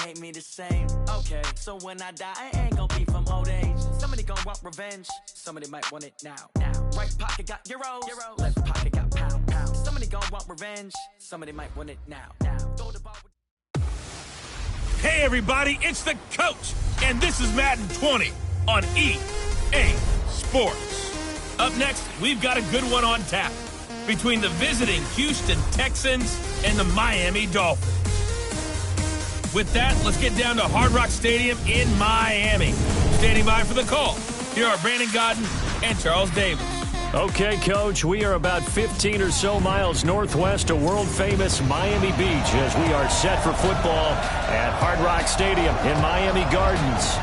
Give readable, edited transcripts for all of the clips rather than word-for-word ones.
hate me the same. Okay, so when I die, I ain't gonna be from old age. Somebody gonna want revenge, somebody might want it now. Right pocket got euros, left pocket got pound. Somebody gonna want revenge, somebody might want it now. Throw the ball with... Hey everybody, it's the coach, and this is Madden 20 on EA Sports. Up next, we've got a good one on tap between the visiting Houston Texans and the Miami Dolphins. With that, let's get down to Hard Rock Stadium in Miami. Standing by for the call, here are Brandon Godden and Charles Davis. Okay, Coach, we are about 15 or so miles northwest of world-famous Miami Beach as we are set for football at Hard Rock Stadium in Miami Gardens.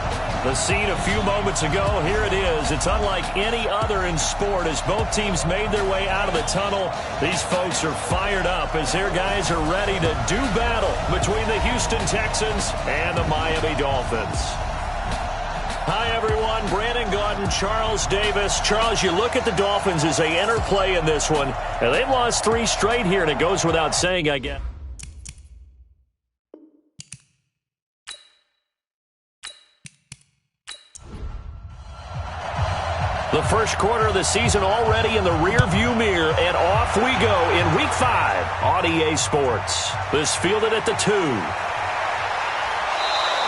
The scene a few moments ago, here it is. It's unlike any other in sport as both teams made their way out of the tunnel. These folks are fired up as their guys are ready to do battle between the Houston Texans and the Miami Dolphins. Hi, everyone. Brandon Godden, Charles Davis. Charles, you look at the Dolphins as they enter play in this one, and they've lost 3 straight here, and it goes without saying, I guess. The first quarter of the season already in the rear-view mirror, and off we go in Week 5 on EA Sports. This fielded at the 2.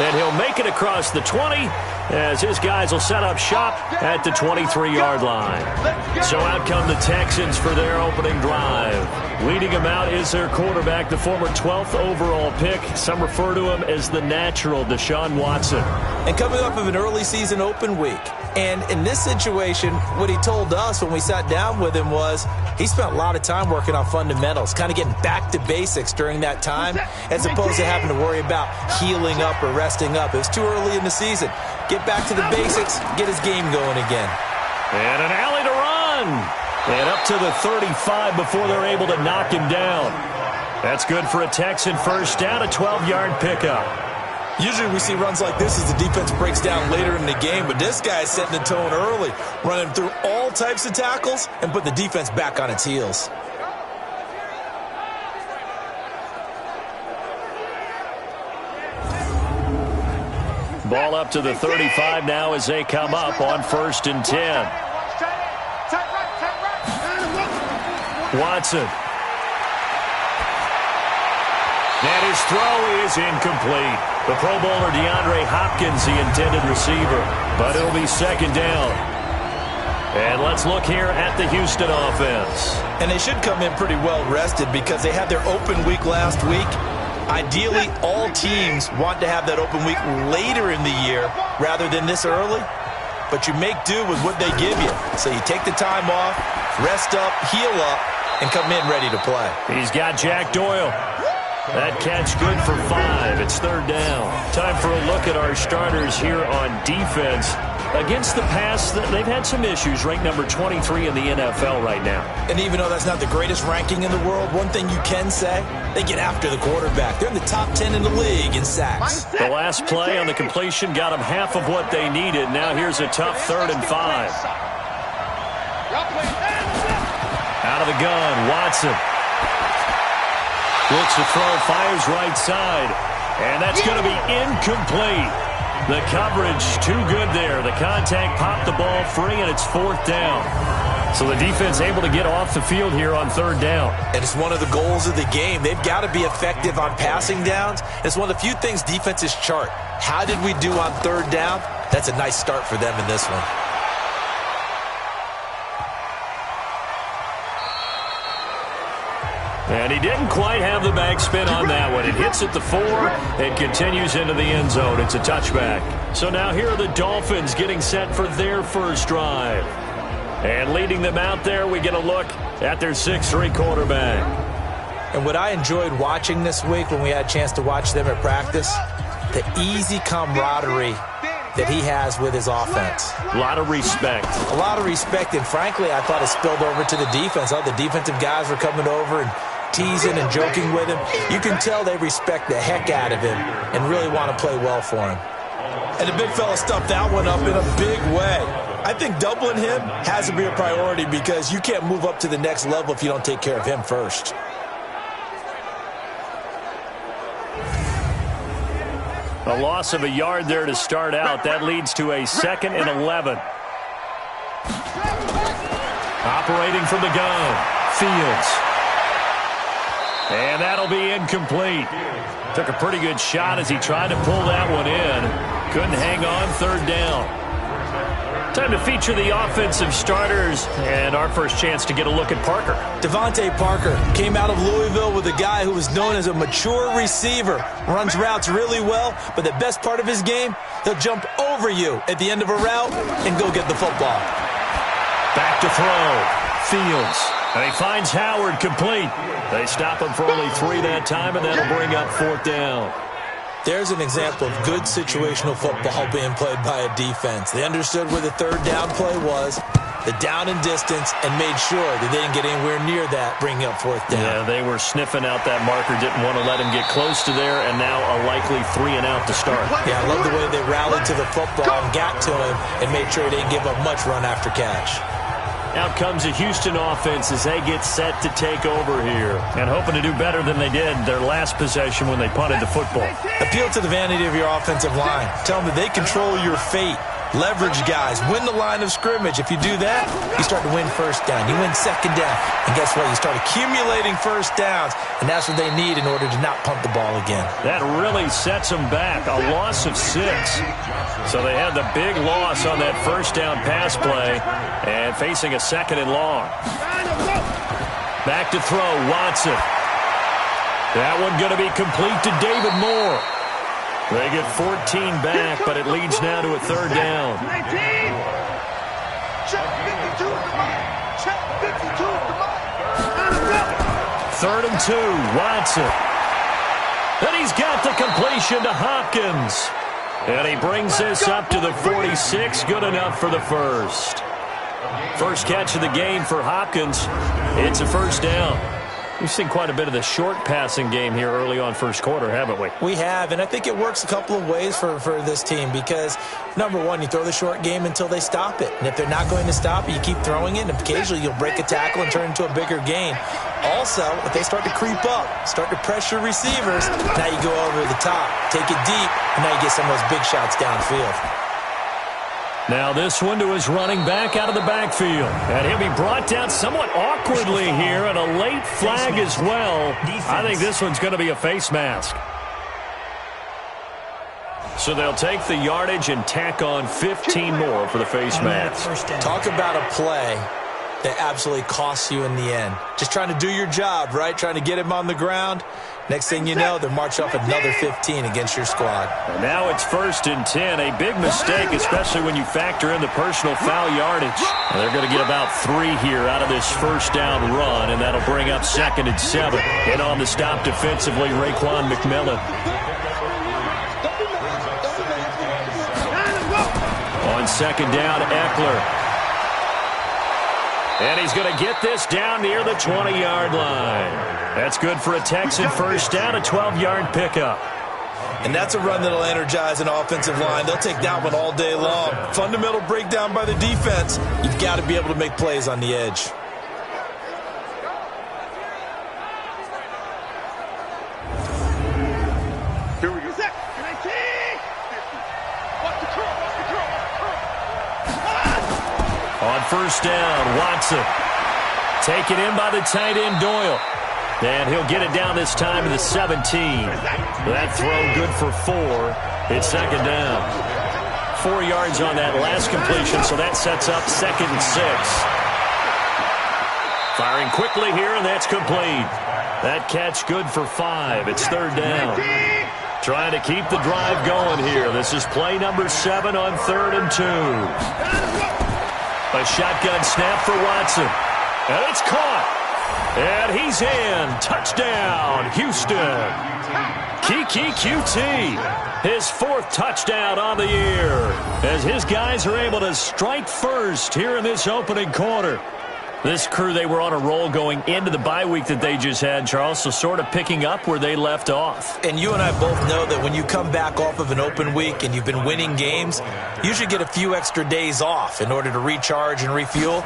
And he'll make it across the 20 as his guys will set up shop at the 23-yard line. So out come the Texans for their opening drive. Leading them out is their quarterback, the former 12th overall pick. Some refer to him as the natural, Deshaun Watson. And coming off of an early season open week. And in this situation, what he told us when we sat down with him was he spent a lot of time working on fundamentals, kind of getting back to basics during that time, as opposed to having to worry about healing up or resting up. It was too early in the season. Get back to the basics, get his game going again. And an alley to run. And up to the 35 before they're able to knock him down. That's good for a Texan first down, a 12-yard pickup. Usually we see runs like this as the defense breaks down later in the game, but this guy's setting the tone early, running through all types of tackles and put the defense back on its heels. Ball up to the 35 now as they come up on 1st and 10. Watson. And his throw is incomplete. The Pro Bowler DeAndre Hopkins, the intended receiver, but it'll be 2nd down. And let's look here at the Houston offense. And they should come in pretty well rested because they had their open week last week. Ideally, all teams want to have that open week later in the year rather than this early. But you make do with what they give you. So you take the time off, rest up, heal up, and come in ready to play. He's got Jack Doyle. That catch good for 5. It's 3rd down. Time for a look at our starters here on defense. Against the pass, they've had some issues. Ranked number 23 in the NFL right now. And even though that's not the greatest ranking in the world, one thing you can say, they get after the quarterback. They're in the top 10 in the league in sacks. The last play on the completion got them half of what they needed. Now here's a tough 3rd and 5. Out of the gun, Watson. Looks to throw, fires right side, and that's going to be incomplete. The coverage too good there. The contact popped the ball free, and it's 4th down. So the defense able to get off the field here on 3rd down. And it's one of the goals of the game. They've got to be effective on passing downs. It's one of the few things defenses chart. How did we do on 3rd down? That's a nice start for them in this one. And he didn't quite have the backspin on that one. It hits at the 4 and continues into the end zone. It's a touchback. So now here are the Dolphins getting set for their first drive. And leading them out there, we get a look at their 6'3" quarterback. And what I enjoyed watching this week when we had a chance to watch them at practice, the easy camaraderie that he has with his offense. A lot of respect. A lot of respect, and frankly, I thought it spilled over to the defense. All the defensive guys were coming over and teasing and joking with him. You can tell they respect the heck out of him and really want to play well for him. And the big fella stuffed that one up in a big way. I think doubling him has to be a priority because you can't move up to the next level if you don't take care of him first. A loss of a yard there to start out. That leads to a 2nd and 11. Operating from the gun, Fields. And that'll be incomplete. Took a pretty good shot as he tried to pull that one in. Couldn't hang on, 3rd down. Time to feature the offensive starters, and our first chance to get a look at Parker. Devontae Parker came out of Louisville with a guy who was known as a mature receiver. Runs routes really well, but the best part of his game, he'll jump over you at the end of a route and go get the football. Back to throw. Fields. And he finds Howard complete. They stop him for only 3 that time, and that'll bring up 4th down. There's an example of good situational football being played by a defense. They understood where the 3rd down play was, the down and distance, and made sure that they didn't get anywhere near that, bringing up 4th down. Yeah, they were sniffing out that marker, didn't want to let him get close to there, and now a likely 3 and out to start. Yeah, I love the way they rallied to the football and got to him and made sure they didn't give up much run after catch. Out comes the Houston offense as they get set to take over here. And hoping to do better than they did their last possession when they punted the football. Appeal to the vanity of your offensive line. Tell them that they control your fate. Leverage guys. Win the line of scrimmage. If you do that, you start to win 1st down. You win 2nd down. And guess what? You start accumulating 1st downs. And that's what they need in order to not punt the ball again. That really sets them back. A loss of 6. So they had the big loss on that 1st down pass play. And facing a 2nd and long. Back to throw. Watson. That one going to be complete to David Moore. They get 14 back, but it leads now to a 3rd down. 3rd and 2, Watson. And he's got the completion to Hopkins. And he brings this up to the 46, good enough for the 1st. First catch of the game for Hopkins. It's a 1st down. We've seen quite a bit of the short passing game here early on 1st quarter, haven't we? We have, and I think it works a couple of ways for this team because, number one, you throw the short game until they stop it. And if they're not going to stop it, you keep throwing it, and occasionally you'll break a tackle and turn it into a bigger gain. Also, if they start to creep up, start to pressure receivers, now you go over the top, take it deep, and now you get some of those big shots downfield. Now this one to his running back out of the backfield. And he'll be brought down somewhat awkwardly here, and a late flag as well. I think this one's going to be a face mask. So they'll take the yardage and tack on 15 more for the face mask. Talk about a play that absolutely costs you in the end. Just trying to do your job, right? Trying to get him on the ground. Next thing you know, they're marching off another 15 against your squad. And now it's 1st and 10. A big mistake, especially when you factor in the personal foul yardage. And they're going to get about 3 here out of this 1st down run, and that'll bring up 2nd and 7. In on the stop defensively, Raekwon McMillan. On 2nd down, Eckler. And he's going to get this down near the 20-yard line. That's good for a Texan 1st down, a 12-yard pickup. And that's a run that'll energize an offensive line. They'll take that one all day long. Fundamental breakdown by the defense. You've got to be able to make plays on the edge. Here we go. On 1st down, Watson. Taken in by the tight end, Doyle. And he'll get it down this time to the 17. That throw good for 4. It's 2nd down. 4 yards on that last completion, so that sets up 2nd and 6. Firing quickly here, and that's complete. That catch good for 5. It's 3rd down. Trying to keep the drive going here. This is play number 7 on 3rd and 2. A shotgun snap for Watson. And it's caught. And he's in. Touchdown, Houston. Kiki QT. His 4th touchdown on the year. As his guys are able to strike first here in this opening quarter. This crew, they were on a roll going into the bye week that they just had, Charles, so sort of picking up where they left off. And you and I both know that when you come back off of an open week and you've been winning games, you should get a few extra days off in order to recharge and refuel.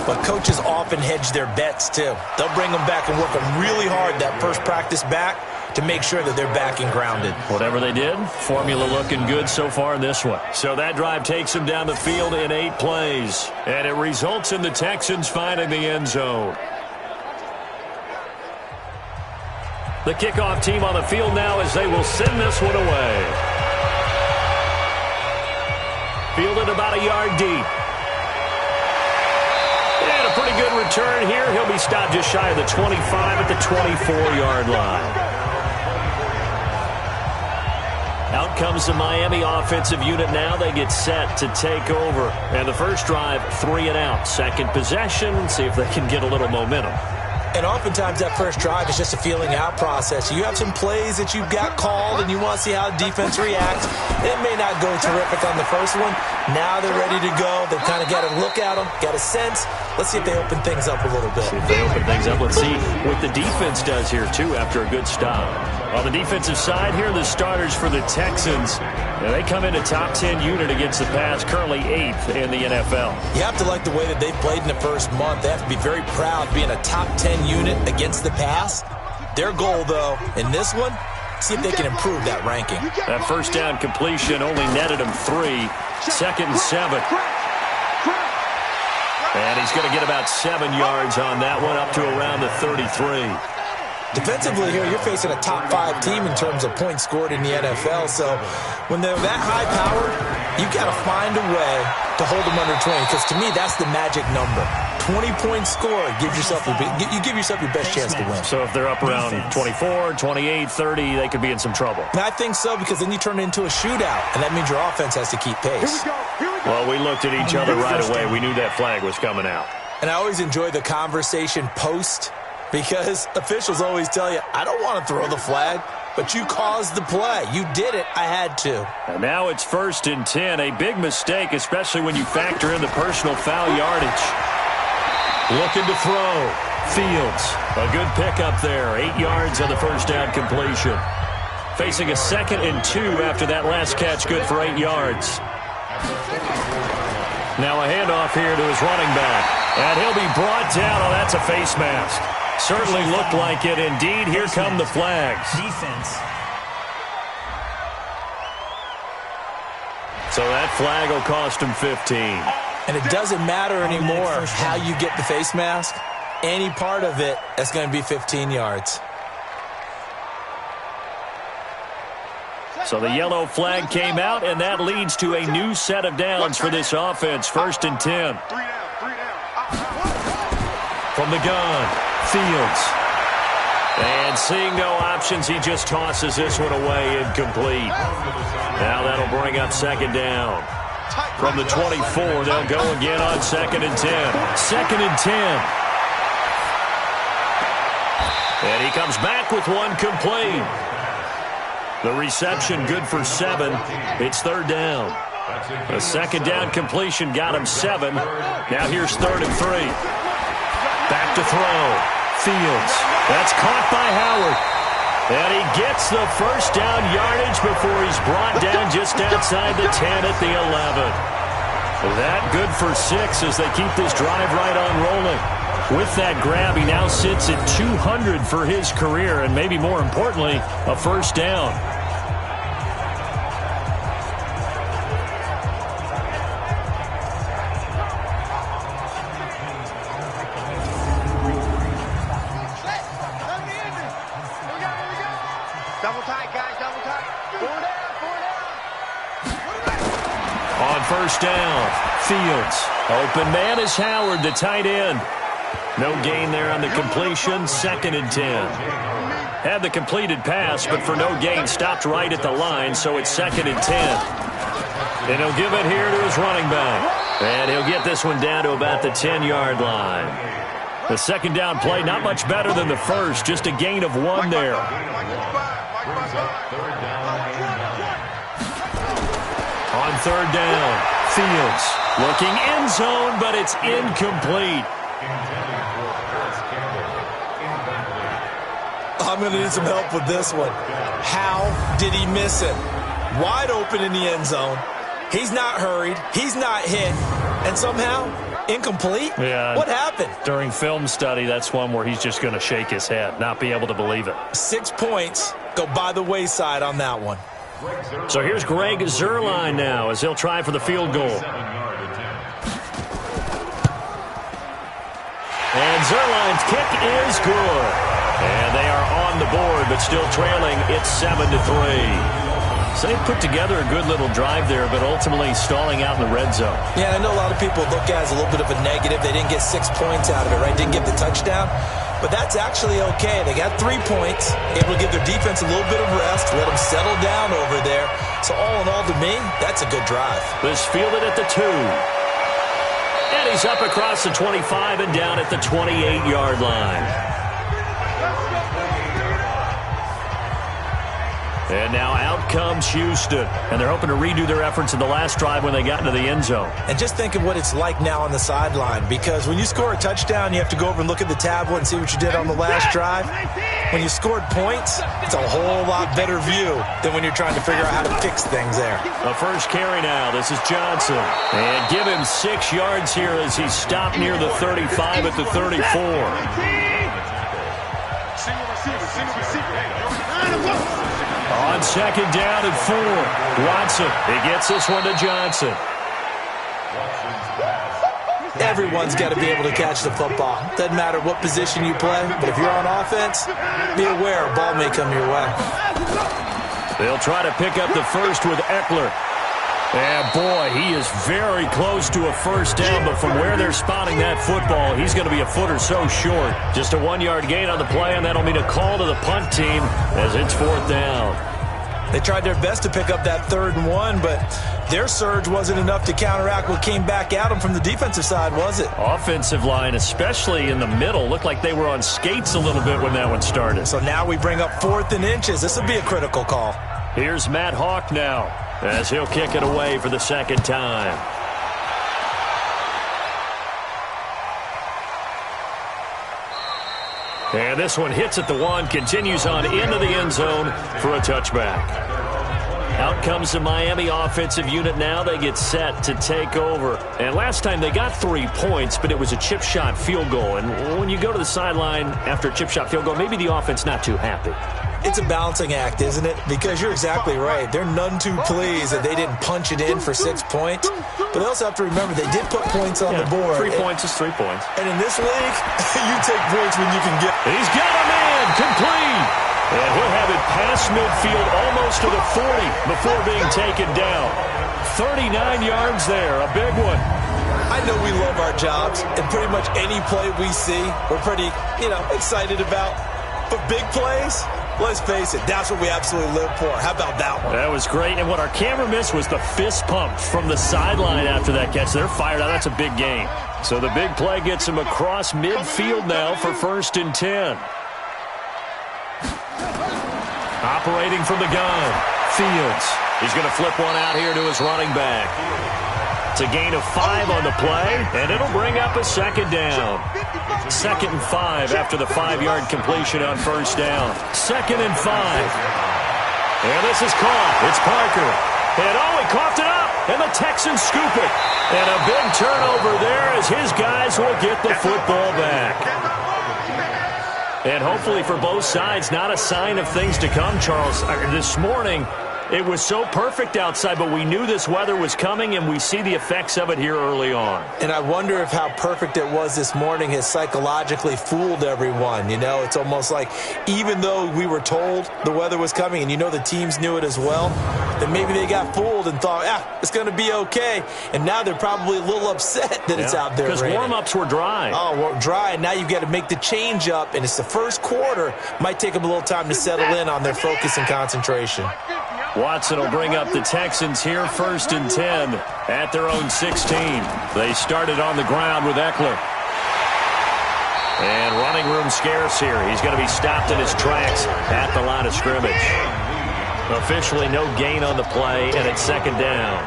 But coaches often hedge their bets, too. They'll bring them back and work them really hard that first practice back to make sure that they're back and grounded. Whatever they did, formula looking good so far in this one. So that drive takes them down the field in 8 plays, and it results in the Texans finding the end zone. The kickoff team on the field now as they will send this one away. Fielded about a yard deep. And a pretty good return here. He'll be stopped just shy of the 25 at the 24-yard line. Out comes the Miami offensive unit now. They get set to take over. And the first drive, 3 and out. Second possession, see if they can get a little momentum. And oftentimes that first drive is just a feeling out process. You have some plays that you've got called and you want to see how the defense reacts. It may not go terrific on the first one. Now they're ready to go. They've kind of got to look at them, got a sense. Let's see if they open things up a little bit. See if they open things up. Let's see what the defense does here, too, after a good stop. On the defensive side here, the starters for the Texans. Now they come in a top 10 unit against the pass, currently 8th in the NFL. You have to like the way that they've played in the first month. They have to be very proud being a top 10 unit against the pass. Their goal, though, in this one, see if they can improve that ranking. That first down completion only netted him 3. Second and 7. And he's going to get about 7 yards on that one, up to around the 33. Defensively here, you're facing a top 5 team in terms of points scored in the NFL. So when they're that high powered, you've got to find a way to hold them under 20. Because to me, that's the magic number. 20-point score, you give yourself your best chance to win. So if they're up around 24, 28, 30, they could be in some trouble. And I think so, because then you turn it into a shootout, and that means your offense has to keep pace. Well, we looked at each other right away. We knew that flag was coming out. And I always enjoy the conversation post, because officials always tell you, I don't want to throw the flag, but you caused the play. You did it. I had to. And now it's 1st and 10. A big mistake, especially when you factor in the personal foul yardage. Looking to throw. Fields. A good pickup there. 8 yards on the first down completion. Facing a 2nd and 2 after that last catch, good for 8 yards. Now a handoff here to his running back. And he'll be brought down. Oh, that's a face mask. Certainly looked like it. Indeed, here come the flags. Defense. So that flag will cost him 15. And it doesn't matter anymore how you get the face mask. Any part of it, that's going to be 15 yards. So the yellow flag came out, and that leads to a new set of downs for this offense. 1st and 10. From the gun, Fields. And seeing no options, he just tosses this one away incomplete. Now that'll bring up 2nd down. From the 24, they'll go again on 2nd and 10. 2nd and 10. And he comes back with one complete. The reception good for 7. It's 3rd down. The 2nd down completion got him 7. Now here's 3rd and 3. Back to throw. Fields. That's caught by Howard. And he gets the first down yardage before he's brought down just outside the 10 at the 11. That good for 6 as they keep this drive right on rolling. With that grab, he now sits at 200 for his career, and maybe more importantly, a first down. Double tight, guys, double tight. 4 down, 4 down. On first down, Fields. Open man is Howard, the tight end. No gain there on the completion, 2nd and 10. Had the completed pass, but for no gain, stopped right at the line, so it's 2nd and 10. And he'll give it here to his running back. And he'll get this one down to about the 10-yard line. The 2nd down play, not much better than the first, just a gain of 1 there. On 3rd down, Fields looking end zone, but it's incomplete. I'm going to need some help with this one. How did he miss it? Wide open in the end zone. He's not hurried. He's not hit. And somehow, Incomplete? Yeah. What happened? During film study, that's one where he's just going to shake his head, not be able to believe it. 6 points go by the wayside on that one. So here's Greg Zuerlein now as he'll try for the field goal. And Zuerlein's kick is good. And they are on the board, but still trailing. It's 7-3. So they put together a good little drive there, but ultimately stalling out in the red zone. Yeah, I know a lot of people look at it as a little bit of a negative. They didn't get 6 points out of it, right? Didn't get the touchdown. But that's actually okay. They got 3 points, able to give their defense a little bit of rest, let them settle down over there. So all in all, to me, that's a good drive. This fielded at the 2. And he's up across the 25 and down at the 28-yard line. And now out comes Houston. And they're hoping to redo their efforts in the last drive when they got into the end zone. And just think of what it's like now on the sideline, because when you score a touchdown, you have to go over and look at the tablet and see what you did on the last drive. When you scored points, it's a whole lot better view than when you're trying to figure out how to fix things there. A first carry now. This is Johnson. And give him 6 yards here as he stopped near the 35 at the 34. On second down and 4. Watson, he gets this one to Johnson. Everyone's got to be able to catch the football. Doesn't matter what position you play, but if you're on offense, be aware a ball may come your way. They'll try to pick up the first with Eckler. And boy, he is very close to a first down, but from where they're spotting that football, he's going to be a foot or so short. Just a 1-yard gain on the play, and that'll mean a call to the punt team as it's 4th down. They tried their best to pick up that 3rd and 1, but their surge wasn't enough to counteract what came back at them from the defensive side, was it? Offensive line, especially in the middle, looked like they were on skates a little bit when that one started. So now we bring up 4th and inches. This will be a critical call. Here's Matt Hawk now as he'll kick it away for the 2nd time. And this one hits at the 1, continues on into the end zone for a touchback. Out comes the Miami offensive unit now. They get set to take over. And last time they got 3 points, but it was a chip shot field goal. And when you go to the sideline after a chip shot field goal, maybe the offense not too happy. It's a balancing act, isn't it? Because you're exactly right. They're none too pleased that they didn't punch it in for 6 points. But they also have to remember they did put points on the board. 3 points is 3 points. And in this league, you take points when you can get. He's got a man complete. And he'll have it past midfield almost to the 40 before being taken down. 39 yards there, a big one. I know we love our jobs, and pretty much any play we see, we're pretty, excited about. But big plays, let's face it, that's what we absolutely live for. How about that one? That was great. And what our camera missed was the fist pump from the sideline after that catch. They're fired out. That's a big gain. So the big play gets him across midfield now for 1st and 10. Operating from the gun, Fields. He's going to flip one out here to his running back. It's a gain of 5 on the play, and it'll bring up a 2nd down. 2nd and 5 after the 5-yard completion on 1st down. 2nd and 5. And this is caught. It's Parker. And he coughed it up, and the Texans scoop it. And a big turnover there as his guys will get the football back. And hopefully for both sides, not a sign of things to come, Charles. This morning, it was so perfect outside, but we knew this weather was coming, and we see the effects of it here early on. And I wonder if how perfect it was this morning has psychologically fooled everyone. It's almost like even though we were told the weather was coming, and the teams knew it as well, that maybe they got fooled and thought, it's going to be okay. And now they're probably a little upset that it's out there because warm-ups were dry. Oh, well, dry, and now you've got to make the change up, and it's the first quarter. Might take them a little time to settle in on their focus and concentration. Watson will bring up the Texans here 1st and 10 at their own 16. They started on the ground with Eckler. And running room scarce here. He's going to be stopped in his tracks at the line of scrimmage. Officially no gain on the play, and it's 2nd down.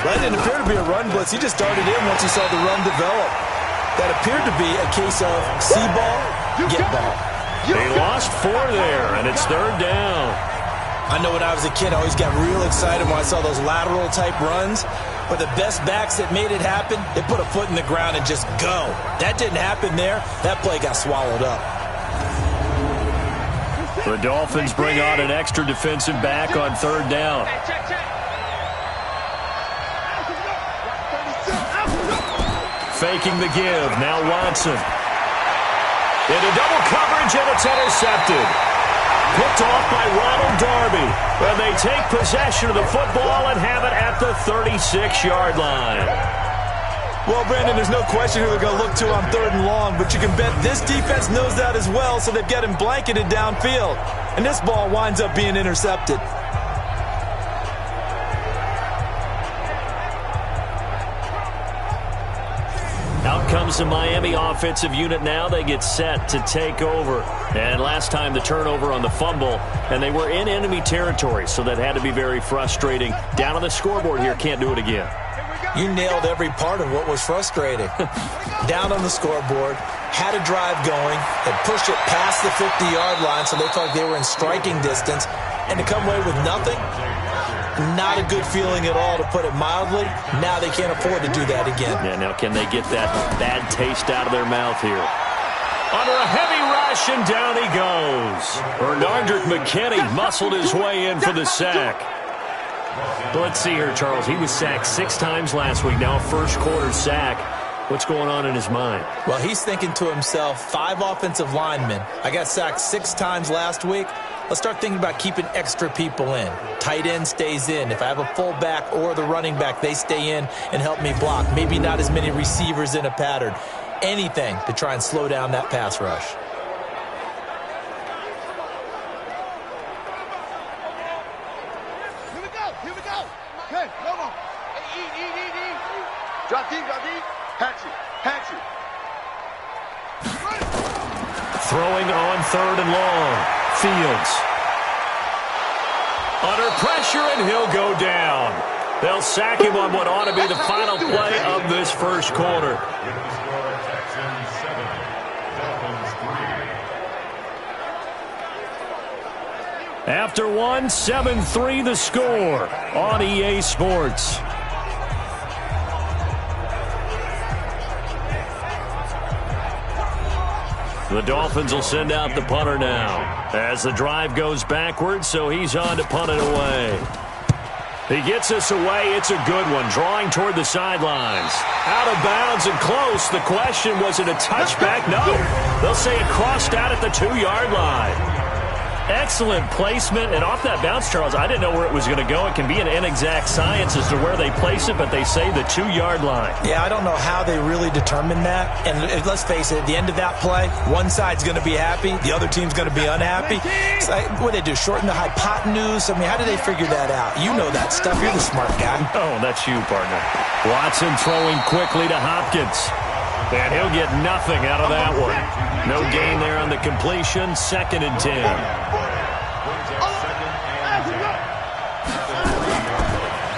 That didn't appear to be a run blitz. He just darted in once he saw the run develop. That appeared to be a case of see ball, get ball. They lost 4 there, and it's 3rd down. I know when I was a kid, I always got real excited when I saw those lateral-type runs. But the best backs that made it happen, they put a foot in the ground and just go. That didn't happen there. That play got swallowed up. The Dolphins bring on an extra defensive back on third down. Faking the give. Now Watson. Into double coverage, and it's intercepted. Picked off by Ronald Darby. And they take possession of the football and have it at the 36-yard line. Well, Brandon, there's no question who they're going to look to on third and long, but you can bet this defense knows that as well, so they've got him blanketed downfield. And this ball winds up being intercepted. Out comes the Miami offensive unit now. They get set to take over. And last time the turnover on the fumble, and they were in enemy territory, so that had to be very frustrating. Down on the scoreboard here, can't do it again. You nailed every part of what was frustrating. Down on the scoreboard, had a drive going, and pushed it past the 50-yard line, so they felt like they were in striking distance. And to come away with nothing, not a good feeling at all, to put it mildly. Now they can't afford to do that again. Yeah, now can they get that bad taste out of their mouth here? Under a heavy rush, and down he goes. Bernardrick McKinney muscled his way in for the sack. But let's see here, Charles. He was sacked 6 times last week. Now a first-quarter sack. What's going on in his mind? Well, he's thinking to himself, 5 offensive linemen. I got sacked 6 times last week. Let's start thinking about keeping extra people in. Tight end stays in. If I have a fullback or the running back, they stay in and help me block. Maybe not as many receivers in a pattern. Anything to try and slow down that pass rush. Here we go. Okay, come on. Eat. Drop deep. Patch it. Throwing on third and long. Fields. Under pressure, and he'll go down. They'll sack him on what ought to be the final play of this first quarter. After 1, 7-3 the score on EA Sports. The Dolphins will send out the punter now as the drive goes backwards, so he's on to punt it away. He gets us away. It's a good one, drawing toward the sidelines. Out of bounds and close. The question, was it a touchback? No. They'll say it crossed out at the 2-yard line. Excellent placement, and off that bounce, Charles, I didn't know where it was going to go. It can be an inexact science as to where they place it, but they say the 2-yard line. Yeah, I don't know how they really determined that. And let's face it, at the end of that play, one side's going to be happy, the other team's going to be unhappy. It's like, what do they do, shorten the hypotenuse? I mean, how do they figure that out? You know that stuff. You're the smart guy. Oh, that's you, partner. Watson throwing quickly to Hopkins. And he'll get nothing out of that one. No gain there on the completion. 2nd and 10.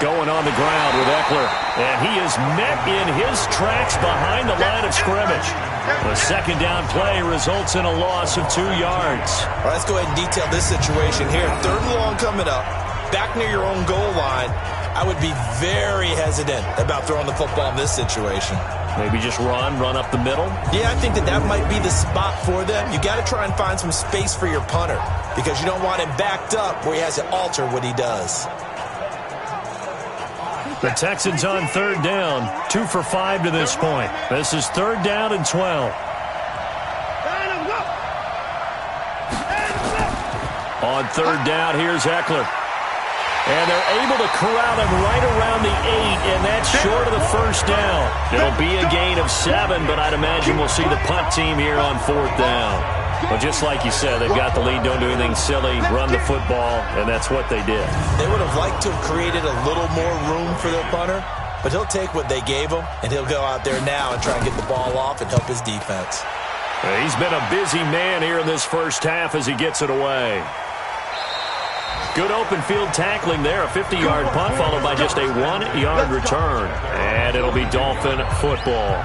Going on the ground with Eckler. And he is met in his tracks behind the line of scrimmage. The 2nd down play results in a loss of 2 yards. All right, let's go ahead and detail this situation here. 3rd and long coming up. Back near your own goal line. I would be very hesitant about throwing the football in this situation. Maybe just run up the middle? Yeah, I think that might be the spot for them. You got to try and find some space for your punter because you don't want him backed up where he has to alter what he does. The Texans on 3rd down, 2 for 5 to this point. This is 3rd down and 12. On 3rd down, here's Eckler. And they're able to corral him right around the 8, and that's short of the 1st down. It'll be a gain of 7, but I'd imagine we'll see the punt team here on 4th down. Well, just like you said, they've got the lead, don't do anything silly, run the football, and that's what they did. They would have liked to have created a little more room for their punter, but he'll take what they gave him, and he'll go out there now and try and get the ball off and help his defense. He's been a busy man here in this first half as he gets it away. Good open field tackling there, a 50-yard punt followed by just a 1-yard return. And it'll be Dolphin football.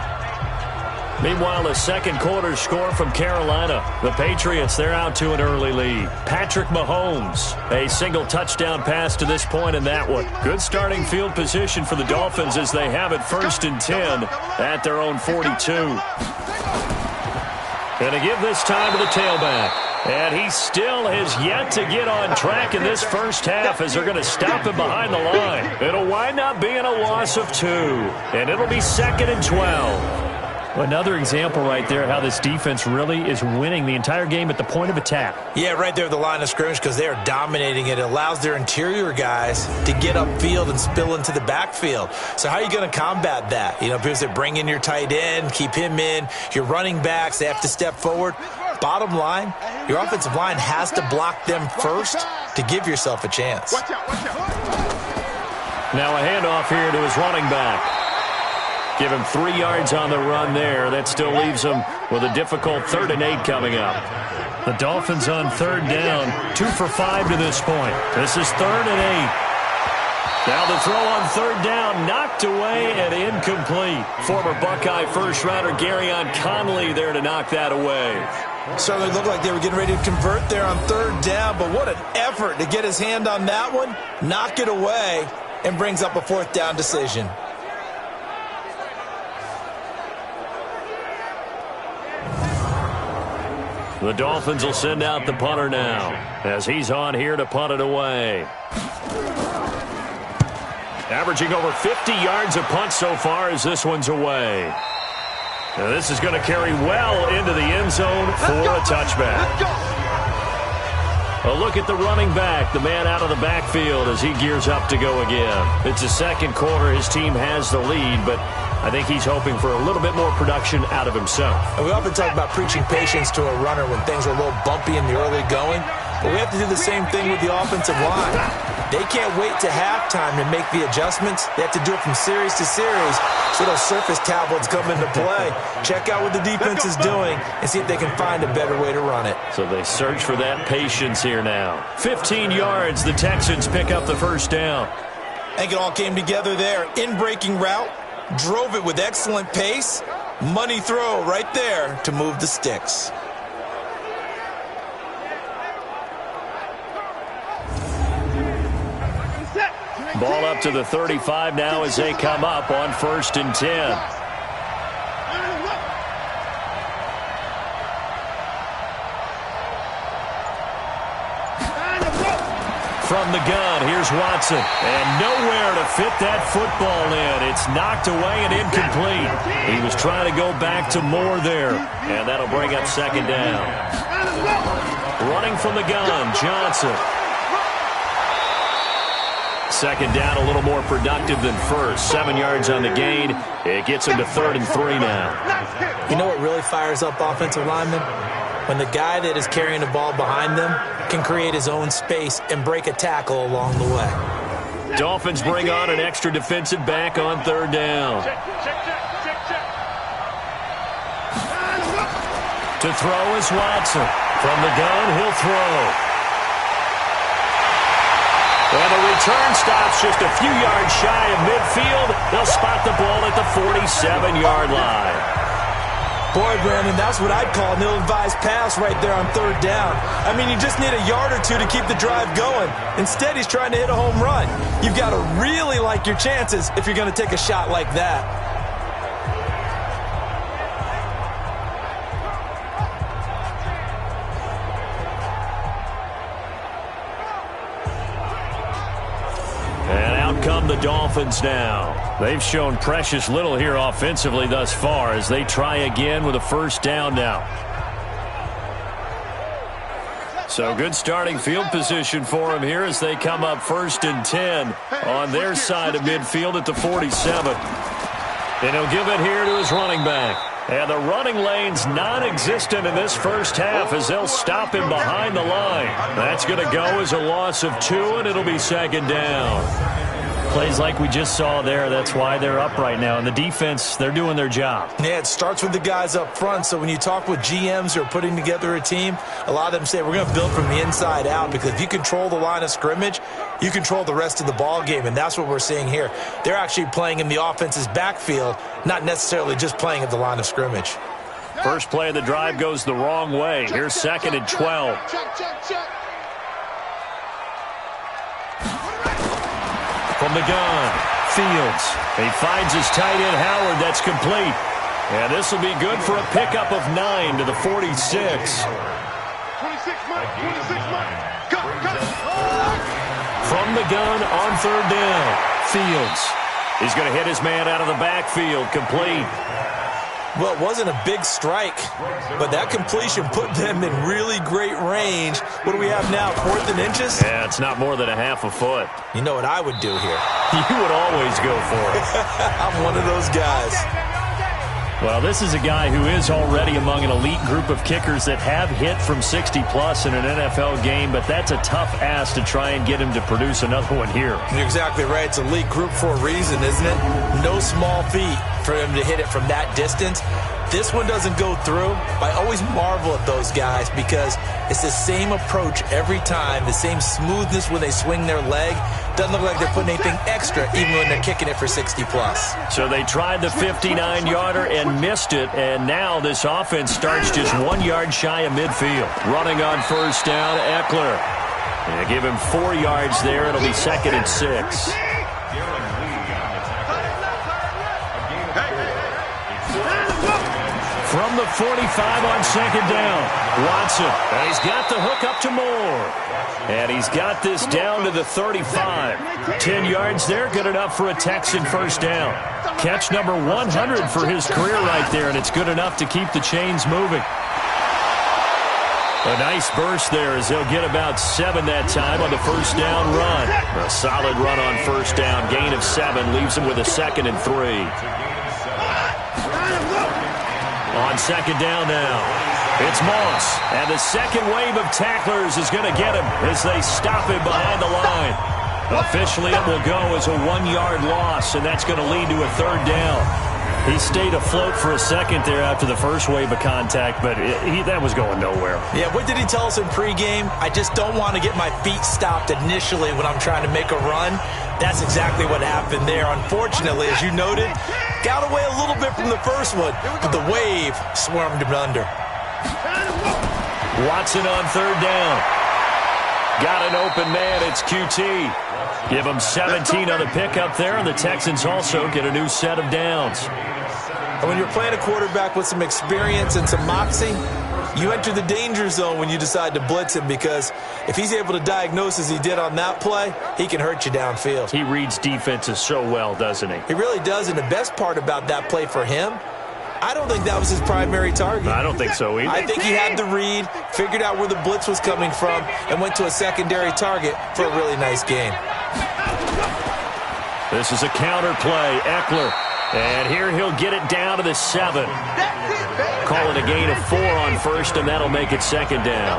Meanwhile, a second quarter score from Carolina. The Patriots, they're out to an early lead. Patrick Mahomes, a single touchdown pass to this point in that one. Good starting field position for the Dolphins as they have it 1st and 10 at their own 42. Going to give this time to the tailback. And he still has yet to get on track in this first half as they're going to stop him behind the line. It'll wind up being a loss of 2. And it'll be 2nd and 12. Another example right there how this defense really is winning the entire game at the point of attack. Yeah, right there at the line of scrimmage because they are dominating it. It allows their interior guys to get upfield and spill into the backfield. So how are you going to combat that? You know, because they bring in your tight end, keep him in. Your running backs, they have to step forward. Bottom line, your offensive line has to block them first to give yourself a chance. Now a handoff here to his running back. Give him 3 yards on the run there. That still leaves him with a difficult 3rd and 8 coming up. The Dolphins on 3rd down, 2 for 5 to this point. This is 3rd and 8. Now the throw on 3rd down, knocked away and incomplete. Former Buckeye first-rounder Garyon Conley there to knock that away. Certainly looked like they were getting ready to convert there on 3rd down, but what an effort to get his hand on that one, knock it away, and brings up a 4th down decision. The Dolphins will send out the punter now as he's on here to punt it away. Averaging over 50 yards a punt so far as this one's away. Now this is going to carry well into the end zone for a touchback. A look at the running back, the man out of the backfield as he gears up to go again. It's the second quarter. His team has the lead, but I think he's hoping for a little bit more production out of himself. And we often talk about preaching patience to a runner when things are a little bumpy in the early going, but we have to do the same thing with the offensive line. They can't wait to halftime to make the adjustments. They have to do it from series to series, so those surface tablets come into play. Check out what the defense is doing and see if they can find a better way to run it. So they search for that patience here now. 15 yards, the Texans pick up the 1st down. I think it all came together there. In-breaking route, drove it with excellent pace. Money throw right there to move the sticks. Ball up to the 35 now as they come up on 1st and 10. From the gun, here's Watson. And nowhere to fit that football in. It's knocked away and incomplete. He was trying to go back to Moore there. And that'll bring up 2nd down. Running from the gun, Johnson. 2nd down, a little more productive than first. 7 yards on the gain. It gets him to 3rd and 3 now. You know what really fires up offensive linemen? When the guy that is carrying the ball behind them can create his own space and break a tackle along the way. Dolphins bring on an extra defensive back on 3rd down. To throw is Watson. From the gun, he'll throw. And the return stops just a few yards shy of midfield. They'll spot the ball at the 47-yard line. Boy, Brandon, that's what I'd call an ill-advised pass right there on 3rd down. I mean, you just need a yard or two to keep the drive going. Instead, he's trying to hit a home run. You've got to really like your chances if you're going to take a shot like that. Come the Dolphins now. They've shown precious little here offensively thus far as they try again with a 1st down now. So good starting field position for them here as they come up 1st and 10 on their side of midfield at the 47. And he'll give it here to his running back. And the running lane's non-existent in this first half as they'll stop him behind the line. That's going to go as a loss of 2, and it'll be 2nd down. Plays like we just saw there. That's why they're up right now. And the defense, they're doing their job. Yeah, it starts with the guys up front. So when you talk with GMs who are putting together a team, a lot of them say we're going to build from the inside out, because if you control the line of scrimmage, you control the rest of the ball game, and that's what we're seeing here. They're actually playing in the offense's backfield, not necessarily just playing at the line of scrimmage. First play of the drive goes the wrong way. Here's 2nd and 12. From the gun, Fields. He finds his tight end, Howard. That's complete. And this will be good for a pickup of 9 to the 46. 26 Mike. From the gun on 3rd down, Fields. He's going to hit his man out of the backfield. Complete. Well, it wasn't a big strike, but that completion put them in really great range. What do we have now, 4th and inches? Yeah, it's not more than a half a foot. You know what I would do here? You would always go for it. I'm one of those guys. Well, this is a guy who is already among an elite group of kickers that have hit from 60-plus in an NFL game, but that's a tough ask to try and get him to produce another one here. You're exactly right. It's elite group for a reason, isn't it? No small feat for him to hit it from that distance. This one doesn't go through. I always marvel at those guys because it's the same approach every time, the same smoothness when they swing their leg. Doesn't look like they're putting anything extra even when they're kicking it for 60-plus. So they tried the 59-yarder and missed it, and now this offense starts just 1 yard shy of midfield. Running on 1st down, Eckler. And give him 4 yards there. It'll be 2nd and 6. From the 45 on 2nd down, Watson. And he's got the hook up to Moore. And he's got this down to the 35. 10 yards there, good enough for a Texan 1st down. Catch number 100 for his career right there, and it's good enough to keep the chains moving. A nice burst there as he'll get about 7 that time on the 1st down run. A solid run on 1st down, gain of 7, leaves him with a 2nd and 3. On 2nd down now, it's Moss, and the second wave of tacklers is going to get him as they stop him behind the line. Officially, it will go as a 1 yard loss, and that's going to lead to a 3rd down. He stayed afloat for a second there after the first wave of contact, but that was going nowhere. Yeah, what did he tell us in pregame? I just don't want to get my feet stopped initially when I'm trying to make a run. That's exactly what happened there. Unfortunately, as you noted, got away a little bit from the first one, but the wave swarmed him under. Watson on 3rd down. Got an open man. It's QT. Give him 17 on the pickup there, and the Texans also get a new set of downs. And when you're playing a quarterback with some experience and some moxie, you enter the danger zone when you decide to blitz him, because if he's able to diagnose as he did on that play, he can hurt you downfield. He reads defenses so well, doesn't he? He really does, and the best part about that play for him, I don't think that was his primary target. I don't think so either. I think he had the read, figured out where the blitz was coming from, and went to a secondary target for a really nice game. This is a counter play, Eckler. And here he'll get it down to the 7. Call it a gain of 4 on 1st, and that'll make it 2nd down.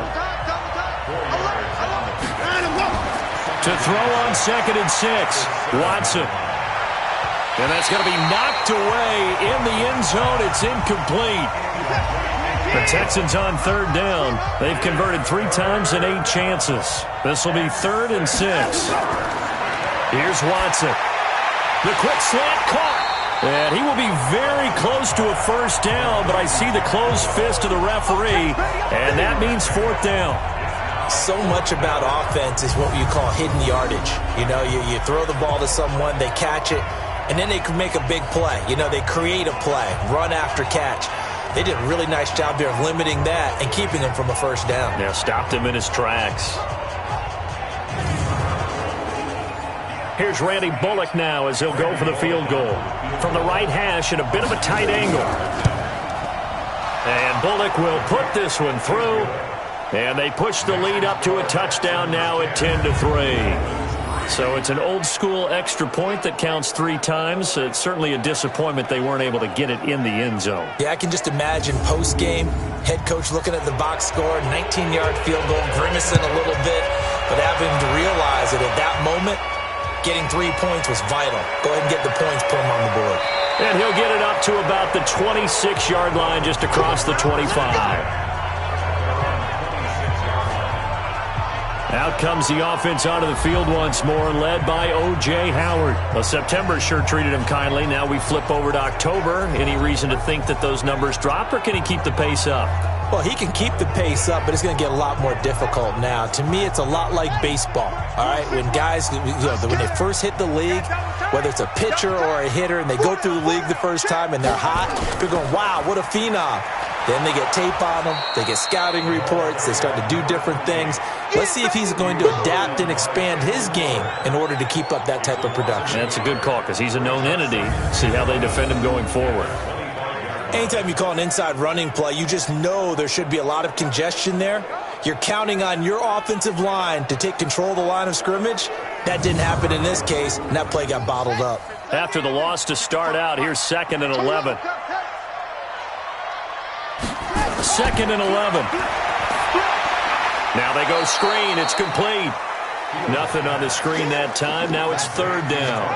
To throw on 2nd and 6, Watson. And that's going to be knocked away in the end zone. It's incomplete. The Texans on 3rd down. They've converted 3 times in 8 chances. This will be 3rd and 6. Here's Watson. The quick slant caught. And he will be very close to a 1st down, but I see the closed fist of the referee, and that means 4th down. So much about offense is what you call hidden yardage. You know, you throw the ball to someone, they catch it, and then they can make a big play. You know, they create a play, run after catch. They did a really nice job there of limiting that and keeping him from a 1st down. Yeah, stopped him in his tracks. Here's Randy Bullock now as he'll go for the field goal. From the right hash at a bit of a tight angle. And Bullock will put this one through. And they push the lead up to a touchdown now at 10-3. So it's an old-school extra point that counts 3 times. It's certainly a disappointment they weren't able to get it in the end zone. Yeah, I can just imagine post-game, head coach looking at the box score, 19-yard field goal, grimacing a little bit, but having to realize that at that moment, Getting 3 points was vital. Go ahead and get the points, put them on the board. And he'll get it up to about the 26-yard line, just across the 25. Out comes the offense onto the field once more, led by O.J. Howard. Well, September sure treated him kindly. Now we flip over to October. Any reason to think that those numbers drop, or can he keep the pace up? Well, he can keep the pace up, but it's going to get a lot more difficult now. To me, it's a lot like baseball, all right? When guys, when they first hit the league, whether it's a pitcher or a hitter, and they go through the league the first time and they're hot, they're going, wow, what a phenom. Then they get tape on them, they get scouting reports, they start to do different things. Let's see if he's going to adapt and expand his game in order to keep up that type of production. That's a good call because he's a known entity. See how they defend him going forward. Anytime you call an inside running play, you just know there should be a lot of congestion there. You're counting on your offensive line to take control of the line of scrimmage. That didn't happen in this case, and that play got bottled up. After the loss to start out, here's 2nd and 11. 2nd and 11. Now they go screen. It's complete. Nothing on the screen that time. Now it's 3rd down.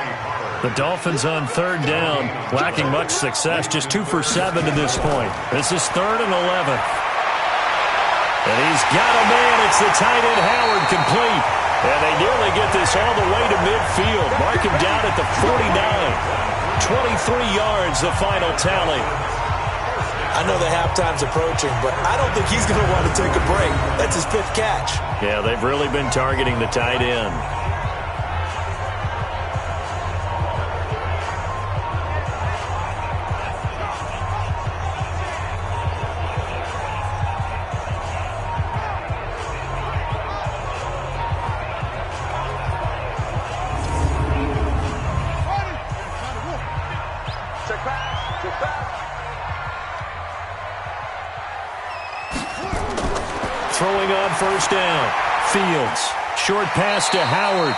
The Dolphins on 3rd down, lacking much success. Just 2 for 7 to this point. This is 3rd and 11. And he's got a man. It's the tight end Howard, complete. And they nearly get this all the way to midfield. Mark him down at the 49. 23 yards, the final tally. I know the halftime's approaching, but I don't think he's going to want to take a break. That's his 5th catch. Yeah, they've really been targeting the tight end. Throwing on 1st down. Fields. Short pass to Howard.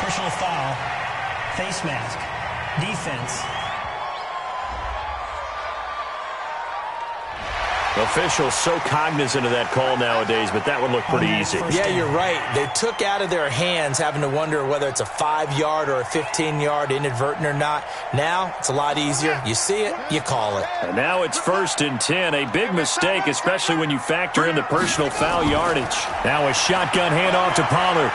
Personal foul. Face mask. Defense. Officials so cognizant of that call nowadays, but that would look pretty easy. Yeah, you're right. They took out of their hands having to wonder whether it's a 5-yard or a 15-yard inadvertent or not. Now, it's a lot easier. You see it, you call it. And now it's 1st and 10. A big mistake, especially when you factor in the personal foul yardage. Now a shotgun handoff to Pollard.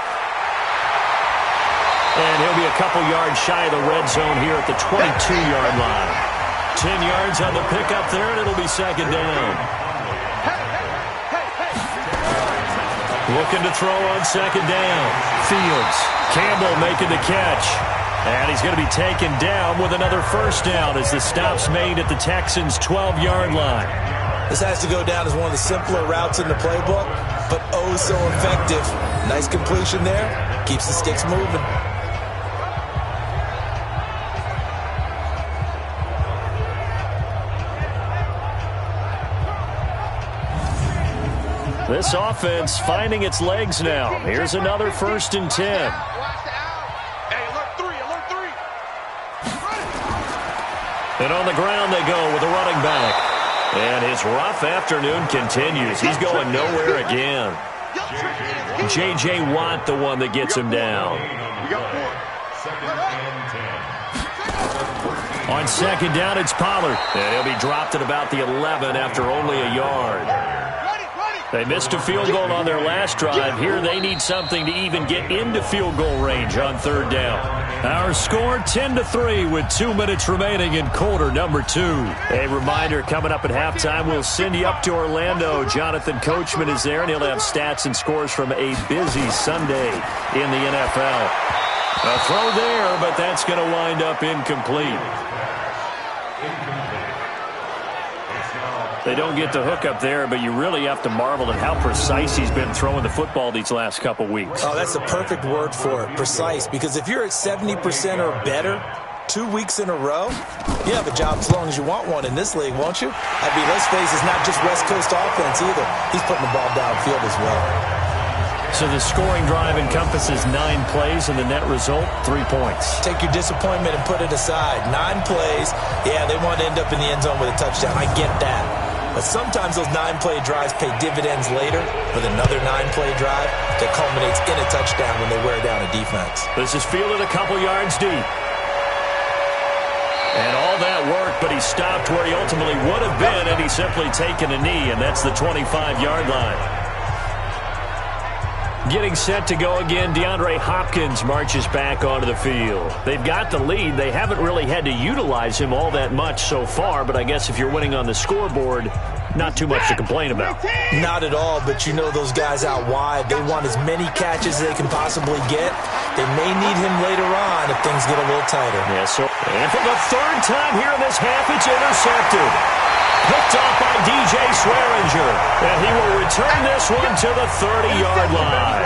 And he'll be a couple yards shy of the red zone here at the 22-yard line. 10 yards on the pickup there, and it'll be 2nd down. Looking to throw on 2nd down. Fields. Campbell making the catch. And he's going to be taken down with another 1st down as the stop's made at the Texans' 12-yard line. This has to go down as one of the simpler routes in the playbook, but oh so effective. Nice completion there. Keeps the sticks moving. This offense finding its legs now. Here's another 1st and 10. And on the ground they go with a running back. And his rough afternoon continues. He's going nowhere again. J.J. Watt, the one that gets him down. On 2nd down, it's Pollard. And he'll be dropped at about the 11 after only a yard. They missed a field goal on their last drive. Here they need something to even get into field goal range on 3rd down. Our score 10-3 with 2 minutes remaining in quarter number 2. A reminder, coming up at halftime, we'll send you up to Orlando. Jonathan Coachman is there, and he'll have stats and scores from a busy Sunday in the NFL. A throw there, but that's going to wind up incomplete. They don't get the hook up there, but you really have to marvel at how precise he's been throwing the football these last couple weeks. Oh, that's the perfect word for it, precise, because if you're at 70% or better 2 weeks in a row, you have a job as long as you want one in this league, won't you? I mean, let's face it, it's not just West Coast offense either. He's putting the ball downfield as well. So the scoring drive encompasses 9 plays, and the net result, 3 points. Take your disappointment and put it aside. 9 plays, yeah, they want to end up in the end zone with a touchdown. I get that. But sometimes those 9-play drives pay dividends later with another 9-play drive that culminates in a touchdown when they defense. This is fielded a couple yards deep. And all that work, but he stopped where he ultimately would have been, and he's simply taken a knee, and that's the 25-yard line. Getting set to go again, DeAndre Hopkins marches back onto the field. They've got the lead. They haven't really had to utilize him all that much so far, but I guess if you're winning on the scoreboard, not too much to complain about. Not at all, but you know those guys out wide, they want as many catches as they can possibly get. They may need him later on if things get a little tighter. Yeah, and for the third time here in this half, it's intercepted. Picked off by DJ Swearinger, and he will return this one to the 30-yard line.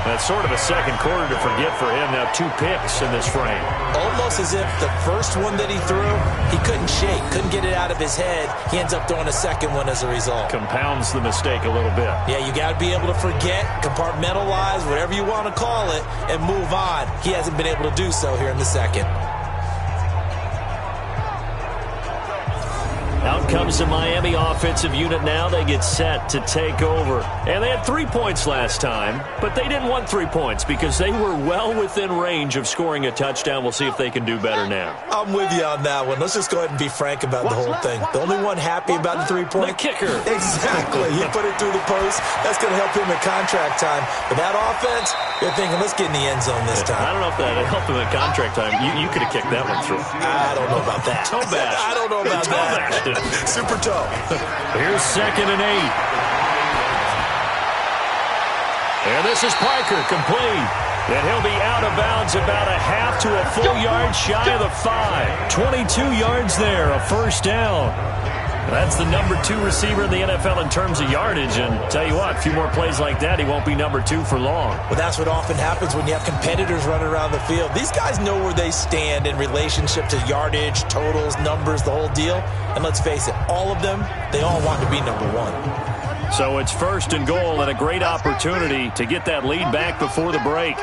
That's sort of a second quarter to forget for him. Now 2 picks in this frame. Almost as if the first one that he threw, he couldn't shake, couldn't get it out of his head. He ends up throwing a second one as a result. Compounds the mistake a little bit. Yeah, you got to be able to forget, compartmentalize, whatever you want to call it, and move on. He hasn't been able to do so here in the second. Out comes the Miami offensive unit now. They get set to take over. And they had 3 points last time, but they didn't want 3 points because they were well within range of scoring a touchdown. We'll see if they can do better now. I'm with you on that one. Let's just go ahead and be frank about the whole thing. The only one happy about the 3-point? The kicker. Exactly. He put it through the post. That's going to help him in contract time. But that offense, you're thinking, let's get in the end zone this time. I don't know if that helped him in contract time. You could have kicked that one through. I don't know about that. Toe bash. I don't know about that. Super toe. Here's 2nd and 8. And this is Parker, complete. And he'll be out of bounds about a half to a full yard shy of the 5. 22 yards there, a first down. That's the number 2 receiver in the NFL in terms of yardage. And tell you what, a few more plays like that, he won't be number 2 for long. Well, that's what often happens when you have competitors running around the field. These guys know where they stand in relationship to yardage, totals, numbers, the whole deal. And let's face it, all of them, they all want to be number 1. So it's 1st and goal and a great opportunity to get that lead back before the break.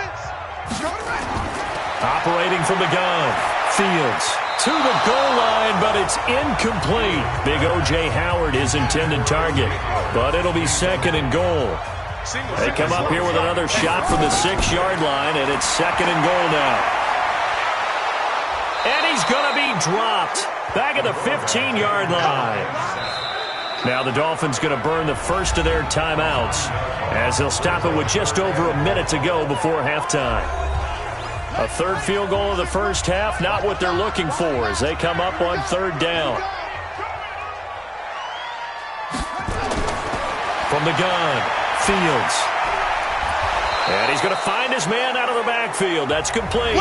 Operating from the gun, Fields to the goal line, but it's incomplete. Big O.J. Howard, his intended target, but it'll be 2nd and goal. They come up here with another shot from the 6-yard line, and it's 2nd and goal now. And he's going to be dropped back at the 15-yard line. Now the Dolphins going to burn the first of their timeouts as they'll stop it with just over a minute to go before halftime. A 3rd field goal of the first half, not what they're looking for as they come up on 3rd down. From the gun, Fields. And he's going to find his man out of the backfield. That's complete.